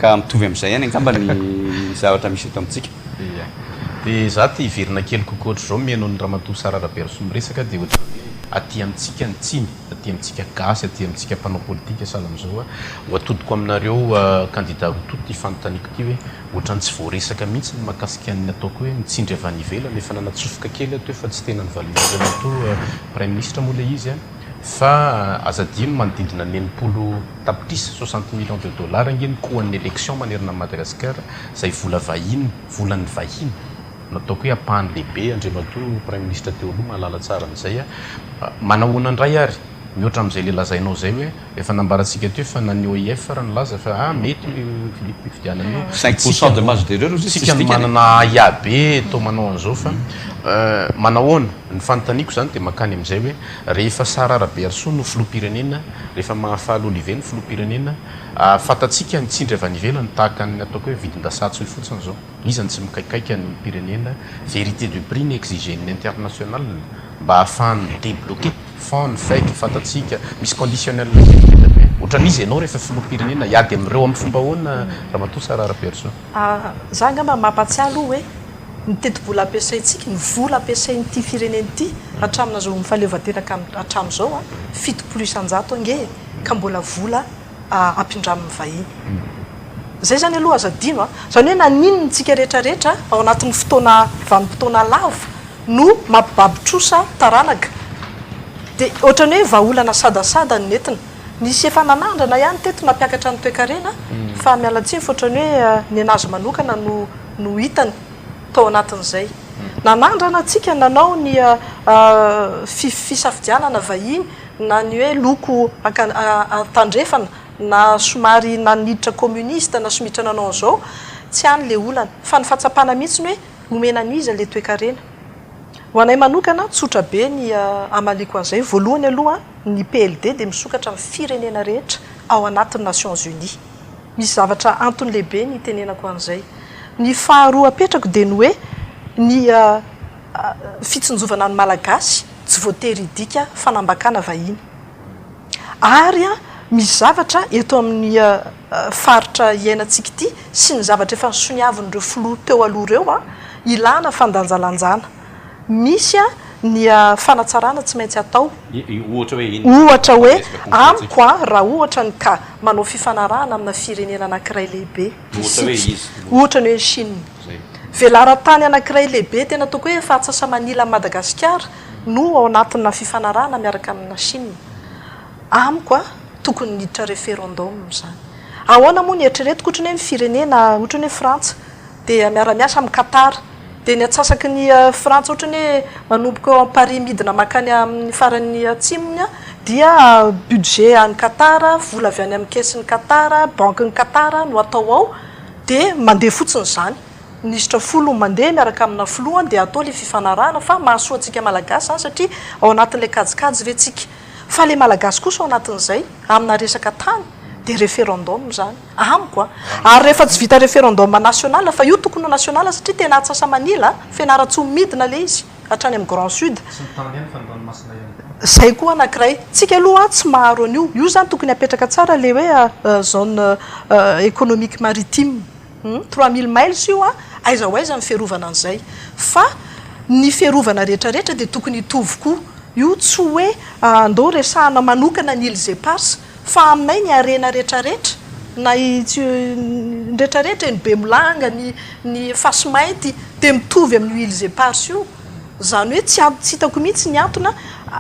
ka mitovy amin'izay ihany angamba ny zavatra misy eto amintsika dia za ty hiverina kely kokoa ohatr' zao mihainao ny ramatoa sara Rabearisoa miresaka dia ohatra aty amintsika ny tsiny aty amintsika gasy aty amintsika mpanao politika sahala amin'izao ho atodiko aminareo kandida rototo ty fanontaniako ty hoe ohatrany tsy voaresaka mihitsy ny mahakasika ny ataoko hoe mitsindry avy any ivelany efa nanatsofoka kely ato efa tsy tena ny valinato prime ministre moa le izy fa azadino manodidina 9 tapitrisa 60 millions de dollars angeny koan'ny élection manerana Madagasikara zay vola vahiny volan'ny vahiny nataoko hoe apahany lehibe andriamato prime ministre teo aloha mahalala tsara an'izay manahoana ndray ary mihoatra amin'izay le lazainao zay hoe efa nambarantsika teo fa nany OIF raha nylaza fa mety Philippe fidiananio 5% de marge d'erreur sika manana iabe tao manao an'izao fa manahoana ny fanontaniako zany dia makany amin'izay hoe rehefa Sara Rabearisoa no filoham-pirenena rehefa Mahafaly Olivier ny filoham-pirenena fatatsika nitsindry avy any ivelany tahaka ny ataoko hoe vidin-dasatso io fotsiny zao izany tsy mikaikaika ny pirenena vérité du prix ny exige ny international mba ahafahany débloqué fond fake fatatsika misy conditionnel ohatran'izy ianao rehefa filoham-pirenena iady amin'ireo amin'ny fomba hoana ramatoa Sara Rabearisoa za ngamba mampatsiahy aloha hoe ny teti-bola ampiasaintsika ny vola ampiasain'ity firenena ity hatramina zao mifaleovatenaka hatramin'izao 7 isanjato ange ka mbola vola ampindramin'ny vahiny zay zany aloha azadino zany hoe naninony tsika rehetrarehetra ao anatin'ny fotoana vanim-potoana lava no mampibabitrosa taranaka dia ohatrany hoe vaolana sadasada ny nentina nisy efa nanandrana ihany teto nampiakatra ny toe-karena fa mialatsiny fa ohatrany hoe ny anazy manokana no hitany tao anatin'izay nanandrana atsika nanao ny fisafidianana vahiny na ny hoe loko tandrefana na somary naniditra communiste na somitra nanao an'izao tsy hany le olana fa ny fahatsapana mihitsy ny hoe omena aniza le toe-karena ho anay manokana tsotra be ny amaliko an'izay voalohany aloha ny PLD dia misokatra amin'ny firenena rehetra ao anatin'ny Nations Unies misy zavatra antony lehibe ny tenenako an'izay ny faharoa apetrako dia ny hoe ny fitsinjovana ny malagasy tsy voatery dika fanambakana vahiny ary misy zavatra eto amin'ny faritra iainantsika ity sy ny zavatra efa nisoniavin'ireo filoha teo aloha ireo ilana fandanjalanjana misy ny fanatsarana tsy maintsy atao ohatra hoe amiko raha ohatra ny ka manao fifanarahana amina firenena anankiray lehibe ohatra ny hoe Chine velaran-tany anankiray lehibe tena toko hoe fahatsasa manila ny Madagasikara no ao anatina fifanarahana miaraka amina Chine amiko tokony niditra référendum zany ahoana moa ny eritreretiko ohatrany hoe ny firenena ohatrany hoe Frantsa dia miara-miasa amin'ny Qatar dia ny atsasaky ny Frantsa ohatrany hoe manomboka eo amin'ny Paris midina makany amin'ny farany atsimony dia budget any Qatar vola avy any amin'ny kesin'ny Qatar banque-ny Qatar no atao ao dia mandeha fotsiny zany ministre folo mandeha miaraka amina filoha dia atao le fifanarahana fa mahasoa antsika malagasy zany satria ao anatin'ilay kajikajy ve tsika fa le malagasy kosa ao anatin'izay amina resaka tany de référendum zany amiko a ary rehefa tsy vita référendum national fa io tokony national satria tena Atsasa-Manila fianara-tsy midina le izy hatrany amin'ny Grand Sud zay koa anankiray tsika aloha tsy maharo an'io io zany tokony apetraka tsara le hoe zone économique maritime 3000 miles io aiza ho aiza ny fiarovana an'izay fa ny fiarovana rehetrarehetra dia tokony hitovy koa io tsy hoe andao resahana manokana ny îles éparses fa aminay ny arena rehetrarehetra na rehetrarehetra ny Bemolanga ny Fasimaity dia mitovy amin'ny îles éparses io zany hoe tsy hitako mihitsy ny antona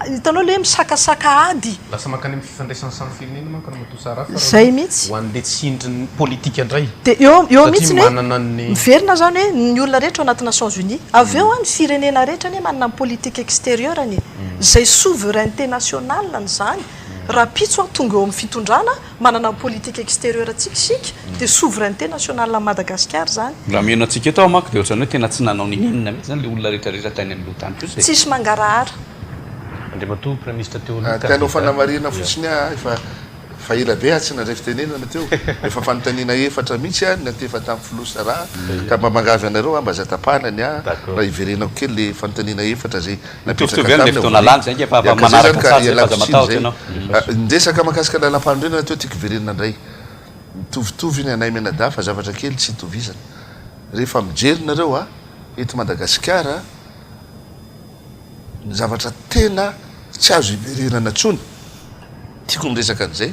hitanao le hoe misakasaka ady lasa makany amin'ny fifandraisany samy firenena manko raha matosara fa zay mihitsy ho an'le tsindriny politika indray dia eo mihitsy manana ny miverina zany hoe ny olona rehetra ao anaty Nations Unies avy eo ny firenena rehetra ny manana ny politique extérieure any zay souveraineté nationale ny zany raha pitso tonga eo amin'ny fitondrana manana ny politique extérieure tsikisika dia souveraineté nationale à Madagascar zany raha miheno antsika eto manko dia ohatrany hoe tena tsy nanao ninina mihitsy zany le olona rehetrarehetra tany amin'ny lohatany kosa tsisy mangarahara andre mato premier ministre teo tianao fanamarina fotsiny fa ela be tsy nandray fitenenana teo efa fanontaniana efatra mihitsy natefa tamin'ny filosara ka mba mangavy anareo mba zatapahana raha iverenako kely le fanontaniana efatra zay ndresaka mahakasika lalam-pandrenana teo tiako verenana indray mitovitovy ny anay menada fa zavatra kely tsy hitovizana rehefa mijerinareo eto Madagasikara ny zavatra tena tsy azo iverenana tsony tiako miresaka an'izay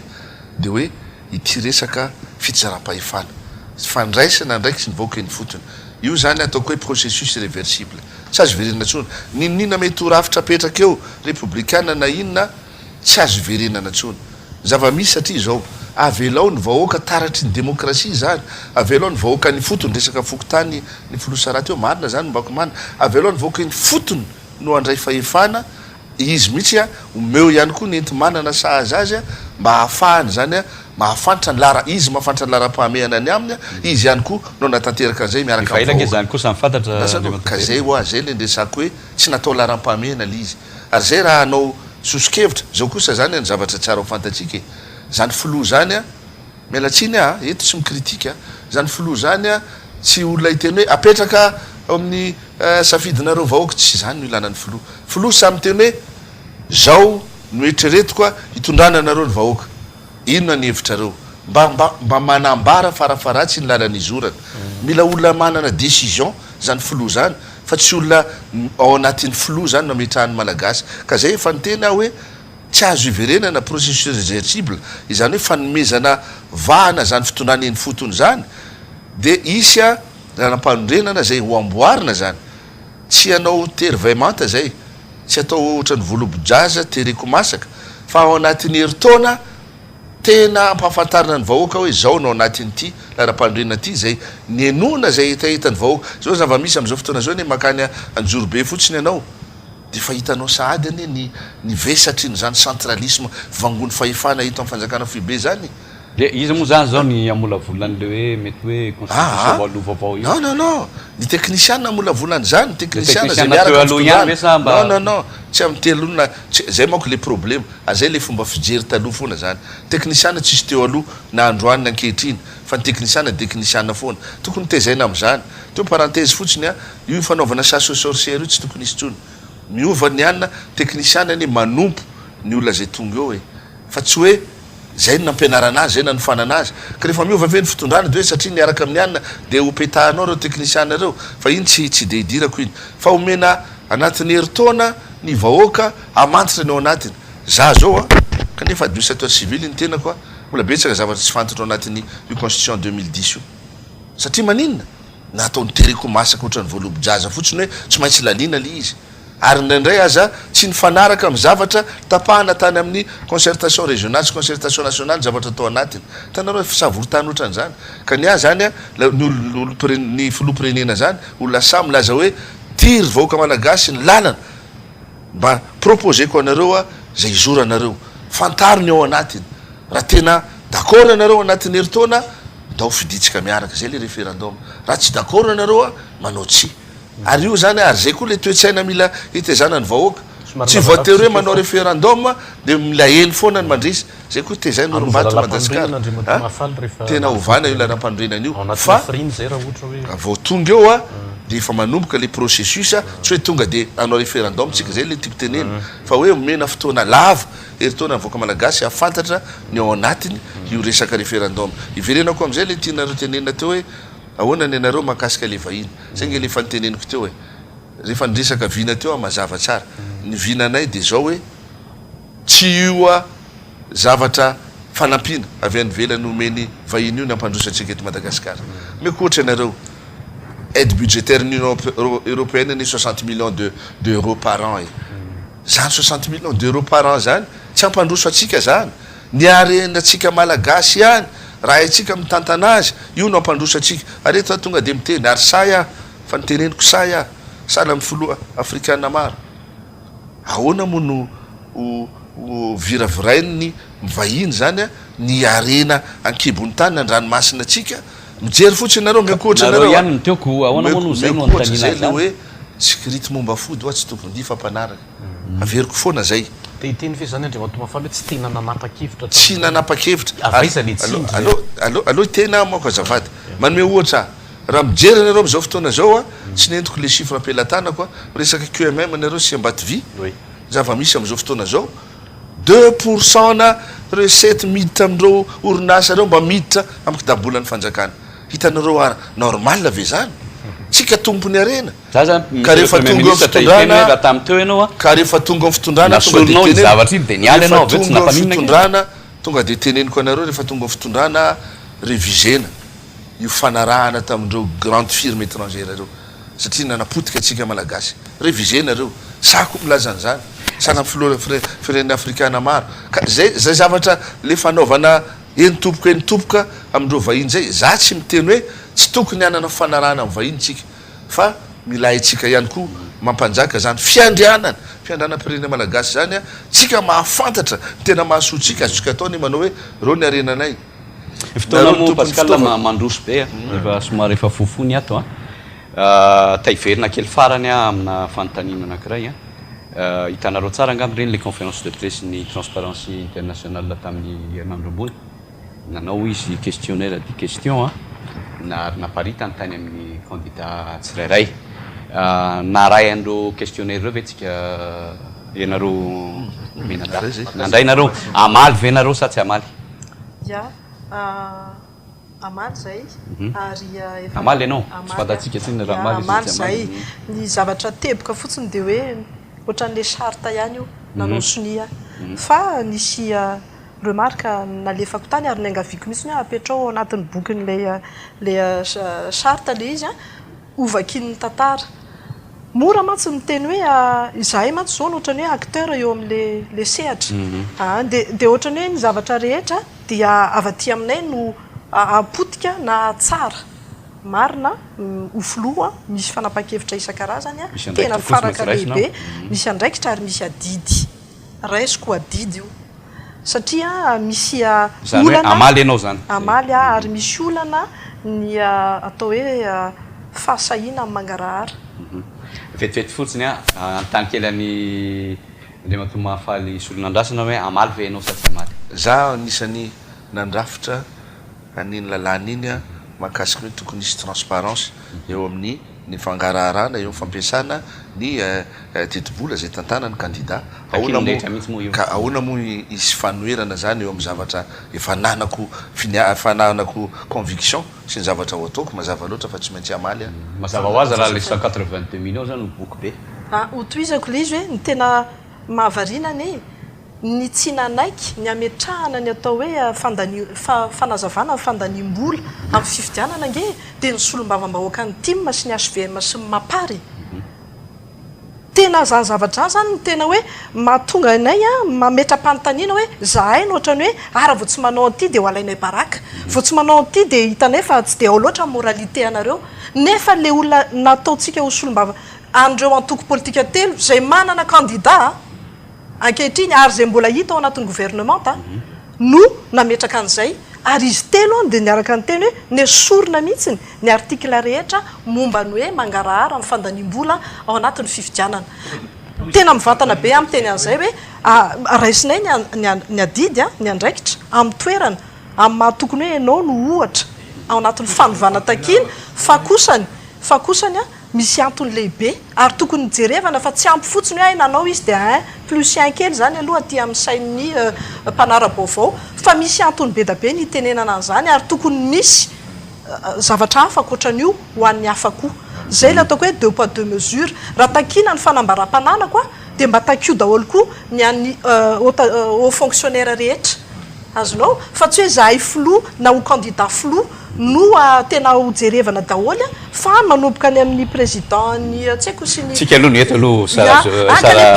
dia hoe ity resaka fitsaram-pahefana fandraisana ndraiky sy nivoaka ny fotony io zany ataoko hoe processus irréversible tsy azo iverenana tsony ninina mety ho rafitra petraka eo républicaine na inona tsy azo iverenana tsony zava-misy satria zao avelao ny vahoaka taratry ny démocratie zany avelao ny vahoaka ny fotony resaka fokotany ny filosara teo marina zany mbako marina avelao ny vahoaka ny fotony no andray fahefana izy mihitsy omeo ihany koa ny enti manana sahaza azy mba hahafahany zany mahafantatra ny lara izy mahafantatra ny lara-pahamehana ny aminy izy ihany koa no natanteraka an'izay miaraka zany koa samy fantatra ka zay zay le ndresako hoe tsy natao lara-pahamehana le izy ary zay raha anao sosikevitra zao kosa zany ny zavatra tsara ho fantatsika zany filoha zany mialatsiny eto tsy mikritika zany filoha zany tsy olona hiteny hoe apetraka amin'ny safidinareo vahoaka tsy zany no ilana ny filoha samy teny hoe zao no etreretiko hitondrana anareo ny vahoaka inona ny hevitrareo mba manambara farafaratsy ny lalan'izorana mila olona manana décision zany filoha zany fa tsy olona ao anatin'ny filoha zany no ametrahany malagasy ka zay efa nitena hoe tsy azo iverenana processus irréversible izany hoe fanomezana vahana zany fitondrana eny fotony zany dia isy raha-nampanondrenana zay ho amboarina zany tsy anao tervaimanta zay tsy atao ohatrany volobojaza tereko masaka fa ao anatin'ny heritaona tena ampahafantarina ny vahoaka hoe zao no anatin'ity raha-nampanondrenana ty zay ny enona zay hitahitany vahoaka zao zava-misy am'izao fotoana zao ny makany anjorobe fotsiny ianao dia fa hitanao sahady any ny vesatry ny zany centralisme vangony fahefana hito amin'ny fanjakana fibe zany le izy moa zany zao ny amolavolany le hoe mety hoe constitution valovavao io non ny technicienne amolavolany zany ny technicienne zay miaraka non tsy amin'ny telona zay manko le problème zay le fomba fijery taloha foana zany technicienne tsisy teo aloha na androanina ankehitriny fa ny technicienne foana tokony tezaina am'zany teo parenthèse fotsiny io fanaovana chasse aux sorcières io tsy tokony isy tsony miovany anina technicienne ny manompo ny olona zay tonga eo fa tsy hoe zay ny nampianarana azy zay nanofanana azy ka rehefa miova ve ny fitondrana de hoe satria niaraka amin'ny anina dia hopetahanao reo technicienne reo fa iny tsy de hidirako iny fa omena anatin'ny heritaona ny vahoaka amantitra ny ao anatiny za zao kanefa administrateur civil ny tena koa mbola betsaka zavatra tsy fantatra ao anatin'ny io constitution 2010 io satria maninona nataony tereko masaka ohatrany voalobojaza fotsiny hoe tsy maintsy lalina le izy ary ndraindray aza tsy nifanaraka amin'ny zavatra tapahana tany amin'ny concertation régionale sy concertation nationale zavatra atao anatiny tanareo fisavoritany ohatran'zany ka ny zany ny filoha-pirenena zany olona samy laza hoe tiry vahoaka malagasy ny lalana mba proposeko anareo zay izoranareo fantarony ao anatiny raha tena d'accord anareo anatin'ny heritaona da ho fiditsika miaraka zay le référendum raha tsy d'accord anareo manao tsy ary io zany ary zay koa le toetsaina mila hitezana ny vahoaka tsy voatery hoe manao référendum dia milahely foana ny mandrisy zay koa tezay no rombatra Madagasikara tena ovana io laram-pandrenana io fa vao tonga eo dia efa manomboka le processus tsy hoe tonga dia anao référendum tsika zay le tiako tenena fa hoe omena fotoana lava eritona avoaka malagasy afantatra ny ao anatiny io resaka référendum iverenako am'izay le tianareo tenena teo hoe ahoana ny anareo mahakasika le vahiny zay nge lefa nyteneniko teo hoe rehefa nyresaka vina teo mazava tsara ny vinanay dia zao hoe tsy ioa zavatra fanampiana avy any velany omeny vahiny io ny ampandrosatsika eto Madagasikara mekoatra anareo aide budgétaire n'Union européenne ny 60 millions d'euros par an zany 60 millions d'euros par an zany tsy ampandroso atsika zany ny arenatsika malagasy ihany raha atsika mitantana azy io no ampandroso atsika areto tonga dia miteny ary saya fa niteneniko saya sala mifoloa afrikana maro ahoana moa no viravirainy mivahiny zany ny arena ankibony tany andranomasina atsika mijery fotsiny nareo mekoatra nareomekoatra zay le hoe sécurité momba fody oa tsy tompony fampanaraka averiko foana zay tsy nanapa-kevitra aloha tena mako azavady manome ohatra raha mijery anareo am'izao fotoana zao tsy nentiko le chiffre ampelantanako resaka QMM anareo sy ambaty vy zava-misy am'izao fotoana zao 2% na recette miditra amindreo orinasa reo mba miditra amiko dabolany fanjakana hitanareo normal ve zany tsika tompony arena ka rehefa tonga fitondrana ka rehefa tonga fitondrana fitondrana tonga dia teneniko anareo rehefa tonga fitondrana révisena io fanarahana tamindreo grande firme étrangère reo satria nanapotika atsika malagasy révisena reo sako milazany zany sana firenena afrikana maro ka zay zavatra le fanaovana eny topoka amindreo vahiny zay za tsy miteny hoe tsy tokony anana fanarahana amin'ny vahiny tsika fa milay tsika ihany koa mampanjaka zany fiandrianam-pirenena malagasy zany tsika mahafantatra tena mahasoatsika azotsika ataony manao hoe reo ny arenanay fotoana moa Pascal mandroso be efa somary efa fofony ato taiverina kely farany amina fanontaniana anankiray hitanareo tsara angambyreny le conférence de presse ny transparency internationale tamin'ny herinandro ambony nanao izy questionnaire di question ary naparitany tany amin'ny candidat tsirairay naray andreo questionnaire reo ve tsika ianareo nandray nareo amaly ve nareo sa tsy amaly amaly zay ary amaly ianao tsy fantatsika tsiny raha amaly zay ny zavatra teboka fotsiny dia hoe ohatran'le charte ihany io nanao sonia fa nisy remarque nalefako tany ary nangaviko mihitsy hoe apetrao anatin'ny bokiny le charte le izy ovakiny tantara mora mantsy miteny hoe izahay mantsy zao ohatrany hoe acteur eo am'le sehatra dia ohatrany hoe ny zavatra rehetra dia avaty aminay no apotika na tsara marina ofoloa misy fanapa-kevitra isan-karazany tena faraka lehibe misy andraikitra ary misy adidy raisiko adidy io satria misy olana amaly ianao zany amaly ary misy olana ny atao hoe fahasahina amin'ny mangarahara vetivety fotsiny antany kely any le mato Mahafaly Solonandrasana hoe amaly ve ianao sa tsy amaly za nisany nandrafitra aniny lalàna iny mahakasika hoe tokony isy transparence eo amin'ny ny fangaraharaana eo fampiasana ny tetibola zay tantana ny candidat ahoana moa isy fanoerana zany eo amin'ny zavatra efa nanako conviction sy ny zavatra ho ataoko mazava loatra fa tsy maintsy amaly mazava ho azy raha le 182 millions zany boky be hotoizako le izy hoe ny tena mahavarinany ny tsy nanaiky ny ametrahana ny atao hoe fanazavana fandaniam-bola amin'ny fifidianana nge dia ny solombavam-bahoaka ny tim sy ny HVM sy ny mapary tena zany zavatra zany ny tena hoe mahatonga anay mametra-panontaniana hoe zahay no ohatrany hoe ara vao tsy manao an'ity dia ho alainay baraka vao tsy manao an'ity dia hitanay fa tsy dia ao loatra moralité anareo nefa le olona nataontsika ho solombava andreo antoko politika telo zay manana candidat ankehitriny ary zay mbola hita ao anatin'ny gouvernement no nametraka an'izay ary izy telo dia niaraka ny teny hoe nesorona mihitsiny ny artikla rehetra momba ny hoe mangarahara amin'ny fandaniam-bola ao anatin'ny fifidianana tena mivantana be amin'ny teny an'izay hoe raisinay ny adidy a ny andraikitra amin'ny toerana amin'ny mahatokony hoe ianao no ohatra ao anatin'ny fanovana takiny fa kosany a misy antony lehibe ary tokony jerevana fa tsy ampy fotsiny hoe nanao izy dia plus un kely zany aloha aty amin'ny sain'ny mpanara-baovao fa misy antony be da be ny tenenana an'izany ary tokony misy zavatra hafa akoatran'io ho an'ny hafa koa zay le ataoko hoe deux poids deux mesures raha takina ny fanambaram-panana koa dia mba takio daholo koa ny an'ny au fonctionnaire rehetra azonao fa tsy hoe zahay flou na ho candidat flou no tena ho jerevana daholo fa manomboka any amin'ny président ny tsy haiko sy ny tsika aloha ny eto aloha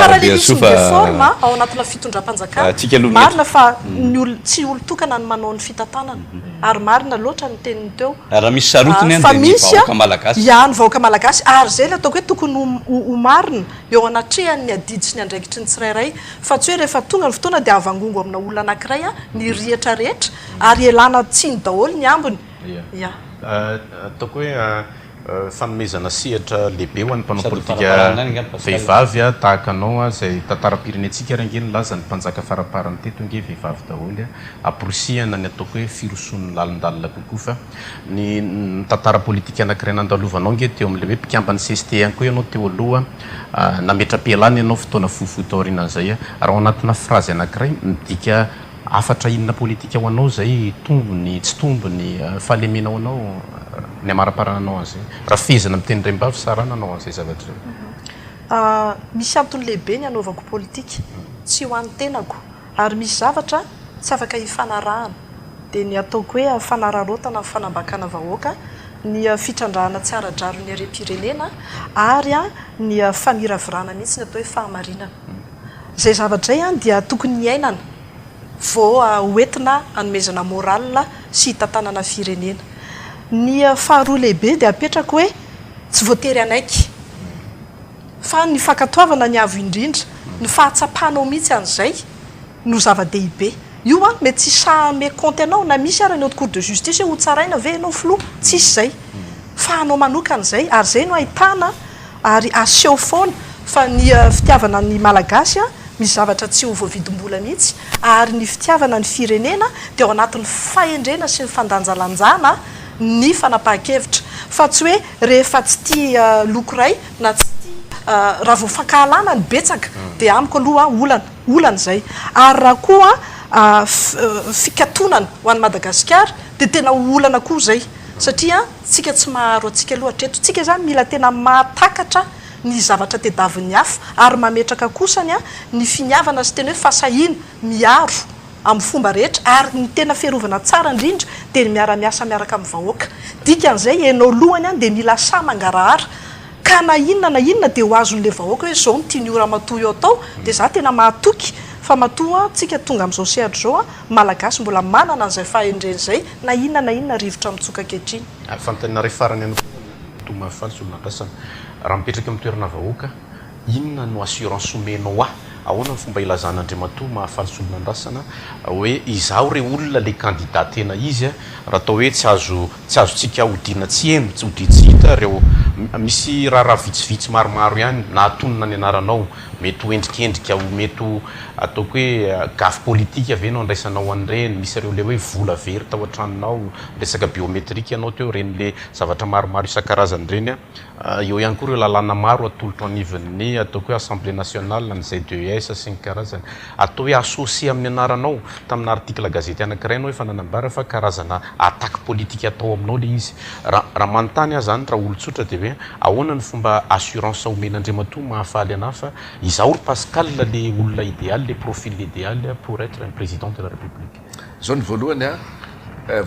parallélisme de forme ao anatina fitondram-panjakana marina fa tsy olo tokana ny manao ny fitantanana ary marina loatra ny teniny teo raha misy sarotiny fa misy vahoaka malagasy ny vahoaka malagasy ary zay le ataoko hoe tokony ho marina eo anatrehan'ny adidy sy ny andraikitry ny tsirairay fa tsy hoe rehefa tonga ny fotoana dia avangongo amina olona anankiray ny rihatra rehetra ary elana tsiny daholo ny ambiny ataoko hoe fanomezana sehatra lehibe ho an'ny mpanao politika vehivavy tahaka anao zay tantara-pirenentsika rangeny laza ny mpanjaka faraparany teto nge vehivavy daholo aporosihana ny ataoko hoe firoson'ny lalindalina kokoa fa ny tantara politika anankiray nandalovanao nge teo amin'le hoe mpikambany CST ihany koa ianao teo aloha nametra-pialany ianao fotoana fofotaorinan'izay raha ao anatina frazy anankiray midika afatra inona politika ho anao zay tombony tsy tombony fahalemena ho anao ny amaraparananao an'izay raha fezana amin'ny teny rembavy sarana anao an'izay zavatra misy antony lehibe ny anaovako politika tsy ho an'ny tenako ary misy zavatra tsy afaka hifanarahana dia ny ataoko hoe fanararotana ny fanambakana vahoaka ny fitrandrahana tsy ara-draro ny harem-pirenena ary ny faniravirana mihitsy ny atao hoe fahamarinana zay zavatra zay dia tokony hiainana vao hoentina anomezana moral sy hitantanana firenena ny faharoa lehibe dia apetrako hoe tsy voatery anaiky fa ny fankatoavana ny avo indrindra ny fahatsapanao mihitsy an'izay no zava-dehibe io mety tsy same compte anao na misy ary ny haute cour de justice ho tsaraina ve ianao flou tsisy zay fa anao manokana zay ary zay no ahitana ary aseho foana fa ny fitiavana ny malagasy misy zavatra tsy ho voavidim-bola mihitsy ary ny fitiavana ny firenena dia ao anatin'ny fahendrena sy ny fandanjalanjana ny fanapahan-kevitra fa tsy hoe rehefa tsy tia loko ray na tsy tia raha vao fankahalana ny betsaka dia amiko aloha olana zay ary raha koa fikatonana ho an'ny Madagasikara dia tena olana koa zay satria tsika tsy maharo atsika aloha hatreto tsika zany mila tena mahatakatra ny zavatra tedavin'ny hafa ary mametraka kosany ny finiavana sy tena hoe fasahina miaro amin'ny fomba rehetra ary ny tena fiarovana tsara indrindra dia ny miara-miasa miaraka amin'ny vahoaka dikan'izay ianao lohany dia mila sa mangarahara ka na inona dia ho azon'le vahoaka hoe zao ny tiany ora matoa eo atao dia za tena mahatoky fa matoa tsika tonga amin'izao sehatra zao malagasy mbola manana an'izay fahendreny zay na inona rivotra mitsoka ankehitriny fantanina re farany any Mahafaly Solonandrasana raha mipetraka amin'ny toerana vahoaka inona no assurance omenao ahoana ny fomba ilazana andriamatoa Mahafaly Solonandrasana hoe izaho re olona le candidat tena izy raha atao hoe tsy azontsika hodiana tsy eno tsy hoditsy hita reo misy raha vitsivitsy maromaro ihany na atonona ny anaranao mety ho endrikendrika ho mety ataoko hoe gafy politika ave nao andraisanao an'ireny misy reo le hoe vola very tao an-tranonao resaka biometrika ianao teo reny le zavatra maromaro isan-karazany reny eo ihany koa reo lalàna maro atolotra anivon'ny ataoko hoe assemblée nationale an'izay DES sy ny karazany atao hoe associé amin'ny anaranao tamin'ny article gazety anankiray anao efa nanambara fa karazana attaque politique atao aminao le izy raha manontany zany raha olotsotra dia hoe ahoana ny fomba assurance omen'andriamatoa Mahafaly ana fa izaho ry Pascal le olona idéal le profil idéal pour être un président de la République zao ny voalohany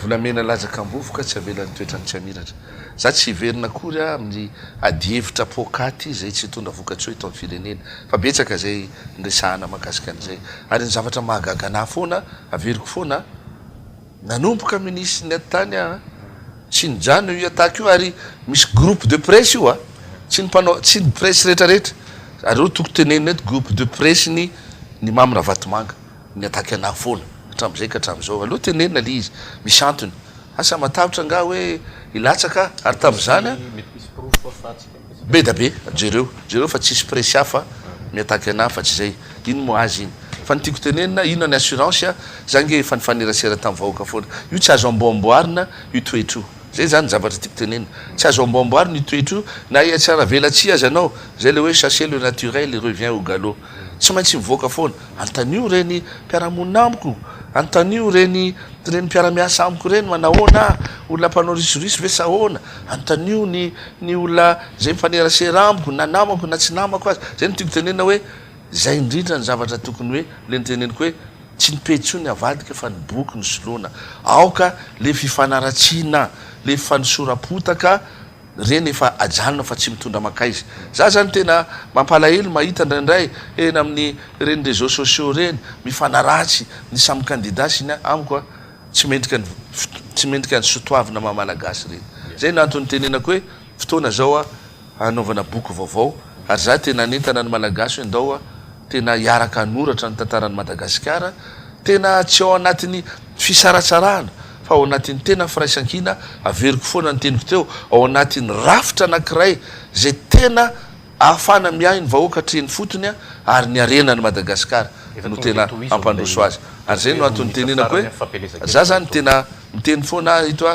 volamena lazaka ambovoka tsy avelan'ny toetrany tsy hamiratra za tsy hiverina akory amin'ny adihevitra pokaty zay tsy hitondra vokatsy hoe tao amin'ny firenena fa betsaka zay nresahana mahakasika an'izay ary ny zavatra mahagagana foana averiko foana nanomboka minisy ny atany tsy nijano io ataka io ary misy groupe de presse io tsy ny mpanao tsy ny presse rehetrarehetra ary ro toko tenenina eto groupe de presse ny mamina vatomanga ny ataka ana foana hatram'izay ka hatram'izao aloha tenenina le izy misy antony asa matavitra nga hoe ilatsaka ary tam'izany be da be jereo fa tsisy presse hafa miataky ana fa tsy zay ino moa azy iny fa ny tiako tenenina ino ny assurance zange fa nifanerasera tamin'ny vahoaka foana io tsy azo amboamboarina io toetro zay zany zavatra tiako tenenina tsy azo amboamboarina io toetro na ia tsara velatsia azy anao zay le hoe chasser le naturel et revient au galop tsy maintsy mivoaka foana antanio reny mpiaramonina amiko antanio reny mpiaramiasa amiko reny manahoana olona mpanao risorisy ve sahoana antanio ny olona zay mifanerasera amiko na namako na tsy namako azy zay nytiako tenena hoe zay indrindra ny zavatra tokony hoe le niteneniko hoe tsy nipetso ny avadika fa ny boky ny soloana aoka le fifanaratsiana le fanosorapotaka reny efa ajanona fa tsy mitondra makaizy za zany tena mampalahelo mahita ndraindray ena amin'ny reny réseaux sociaux reny mifanaratsy ny samy kandida siny amiko tsy mendrika ny sotoavina mahamalagasy reny zay no antony tenenako hoe fotoana zao anaovana boky vaovao ary za tena nentana ny malagasy hoe ndao tena hiaraka anoratra ny tantarany Madagasikara tena tsy ao anatin'ny fisaratsarana fa ao anatin'ny tena firaisankina averiko foana ny teniko teo ao anatin'ny rafitra anankiray zay tena ahafana miahy ny vahoaka treny fotony ary ny arenany Madagasikara no tena ampandroso azy ary zay no antony tenenako hoe za zany tena miteny foana ito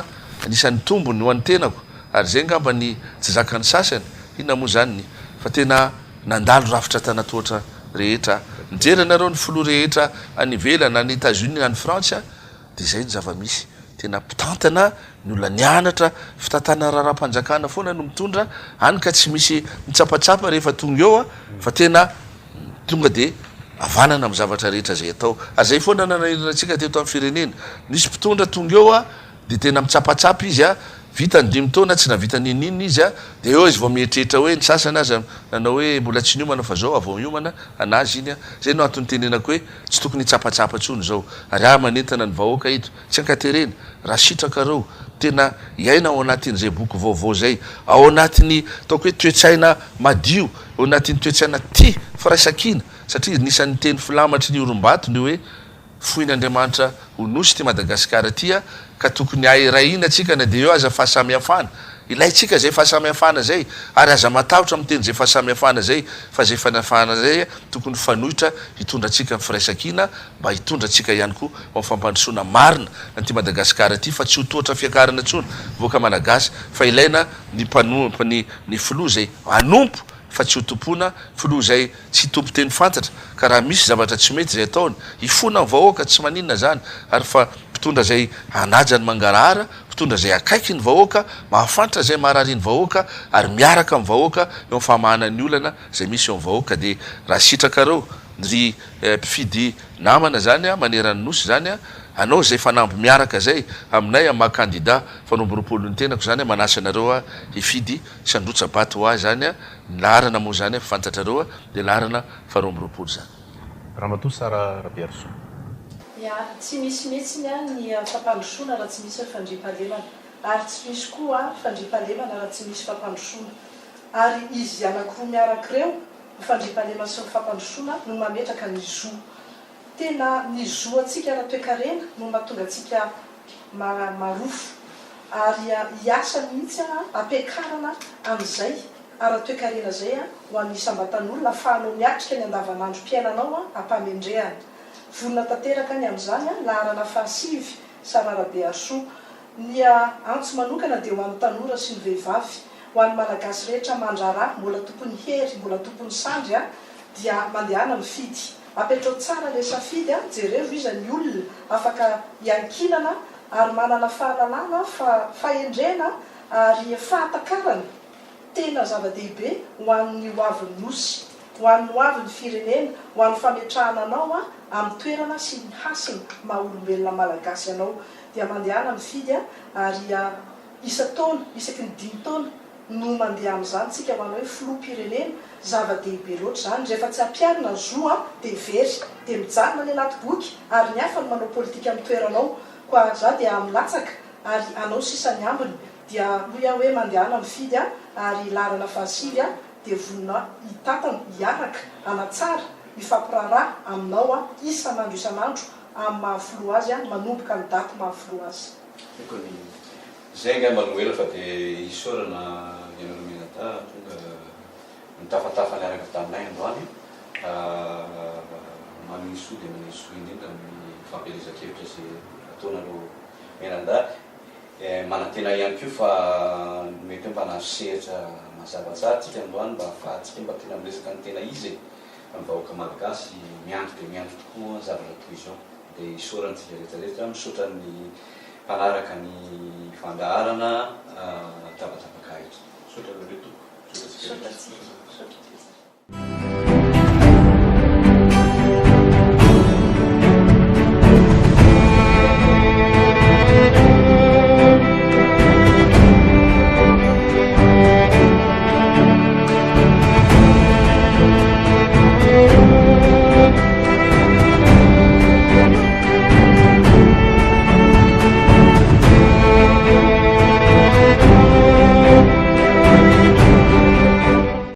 anisan'ny tombony ho an'ny tenako ary zay ngamba ny tsy zakany sasany inona moa zany fa tena nandalo rafitra tanatoatra rehetra nijery anareo ny filoha rehetra any ivelana any États-Unis any Frantsa de zay ny zava-misy tena mpitantana ny olona nianatra fitatana raharam-panjakana foana no mitondra any ka tsy misy mitsapatsapa rehefa tonga eo fa tena tonga de avanana amin'ny zavatra rehetra zay atao ary zay foana nanahiranatsika teto amin'ny firenena misy mpitondra tonga eo de tena mitsapatsapa izy vita ny 5 taona tsy navita ninina izy de eo izy vao mieritreritra hoe ny sasana azy nanao hoe mbola tsy niomana fa zao avao miomana anazy iny zay no antony tenenako hoe tsy tokony hitsapatsapa tsony zao ary manentana ny vahoaka ito tsy ankaterena raha sitraka reo tena iaina ao anatin'izay boky vaovao zay ao anatin'ny ataoko hoe toetsaina madio ao anatin'ny toetsaina ty firaisakina satria nisan'ny teny filamatry ny orombato ny hoe foin'Andriamanitra ho nosy ty Madagasikara tia ka tokony ahirahina tsika na de eo aza fahasamihafana ilaitsika zay fahasamihafana zay ary aza matahotra amin'ny teny zay fahasamihafana zay fa zay fanafana zay tokony fanohitra hitondra tsika amin'ny firaisakina mba hitondra tsika ihany koa amin'ny fampandrosoana marina ny ty Madagasikara ty fa tsy ho toatra fiakarana tsony voaka malagasy fa ilaina ny mpanompo ny filoha zay anompo fa tsy ho tompona filoha zay tsy tompo teny fantatra ka raha misy zavatra tsy mety zay ataony hifona ny vahoaka tsy maninona zany ary fa mpitondra zay anaja ny mangarahara mpitondra zay akaiky ny vahoaka mahafantatra zay maharary ny vahoaka ary miaraka amin'ny vahoaka eo amin'ny fahamahana ny olana zay misy eo amin'ny vahoaka de raha sitraka reo ry mpifidy namana zany manerany nosy zany anao zay fanamby miaraka zay aminay amin'ny kandida fanomboropolo ny tenako zany manasa anareo hifidy sandrotsa bato ho azy zany larana moa zany fantatrareo de larana fanomboropolo zany Ramatoa Sara Rabearisoa. Ya tsy misy mihitsiny ny fampandrosoana raha tsy misy fandriam-pahalemana ary tsy misy koa fandriam-pahalemana raha tsy misy fampandrosoana ary izy anankiroa miaraka-ireo ny fandriam-pahalemana sy ny fampandrosoana no mametraka ny zo tena ny zo atsika raha toe-karena no mahatonga atsika marofo ary hiasa mihitsy ampiakarana amin'izay ary toe-karena zay ho an'ny isam-batan'olona ahafahanao miatrika ny andavanandro mpiainanao ampamendrehany vonona tanteraka ny amin'izany laharana fahasivy Sara Rabearisoa ny antso manokana dia ho an'ny tanora sy ny vehivavy ho an'ny malagasy rehetra mandrara mbola tompony hery mbola tompony sandry dia mandehana mifidy apetrao tsara le safidy jereo iza ny olona afaka hiankinana ary manana fahalalana fahendrena ary fahatakarana tena zava-dehibe ho an'ny hoavin'ny nosy ho an'ny hoavin'ny firenena ho an'ny fametrahana anao amin'ny toerana sy ny hasina maha-olombelona malagasy anao dia mandehana mifidy ary isa-taona isaky ny 5 taona no mandeha amin'izany tsika ho anao hoe filoham-pirenena zava-dehibe loatra zany rehefa tsy ampiarina ny zo dia very dia mijanona ny anaty boky ary ny hafa ny manao politika amin'ny toeranao koa za dia milatsaka ary anao sisa ny ambiny dia hoy hoe mandehana mifidy ary larana fahasivy dia vonona hitatana hiaraka anatsara mifampiraharaha aminao isanandro amin'ny mahafilo azy manomboka ny daty mahafilo azy zay nga manoela fa dia isorana mianaramenata tonga mitafatafa niaraka taminay androany maniso dia maniso indrindra amin'ny fampielezan-kevitra zay ataonareo miaranda manantena ihany koa fa mety mba nasehatra mazavatsara tsika androany mba ahafahantsika mba tena miresaka ny tena izy amin'ny vahoaka malagasy miandro dia miandro tokoa zavatra toy izao dia isaorantsika rehetrarehetra misaotra ny mpanaraka ny fandaharana tapatapak'ahitra. Misaotra nareo tompoko. Misaotra.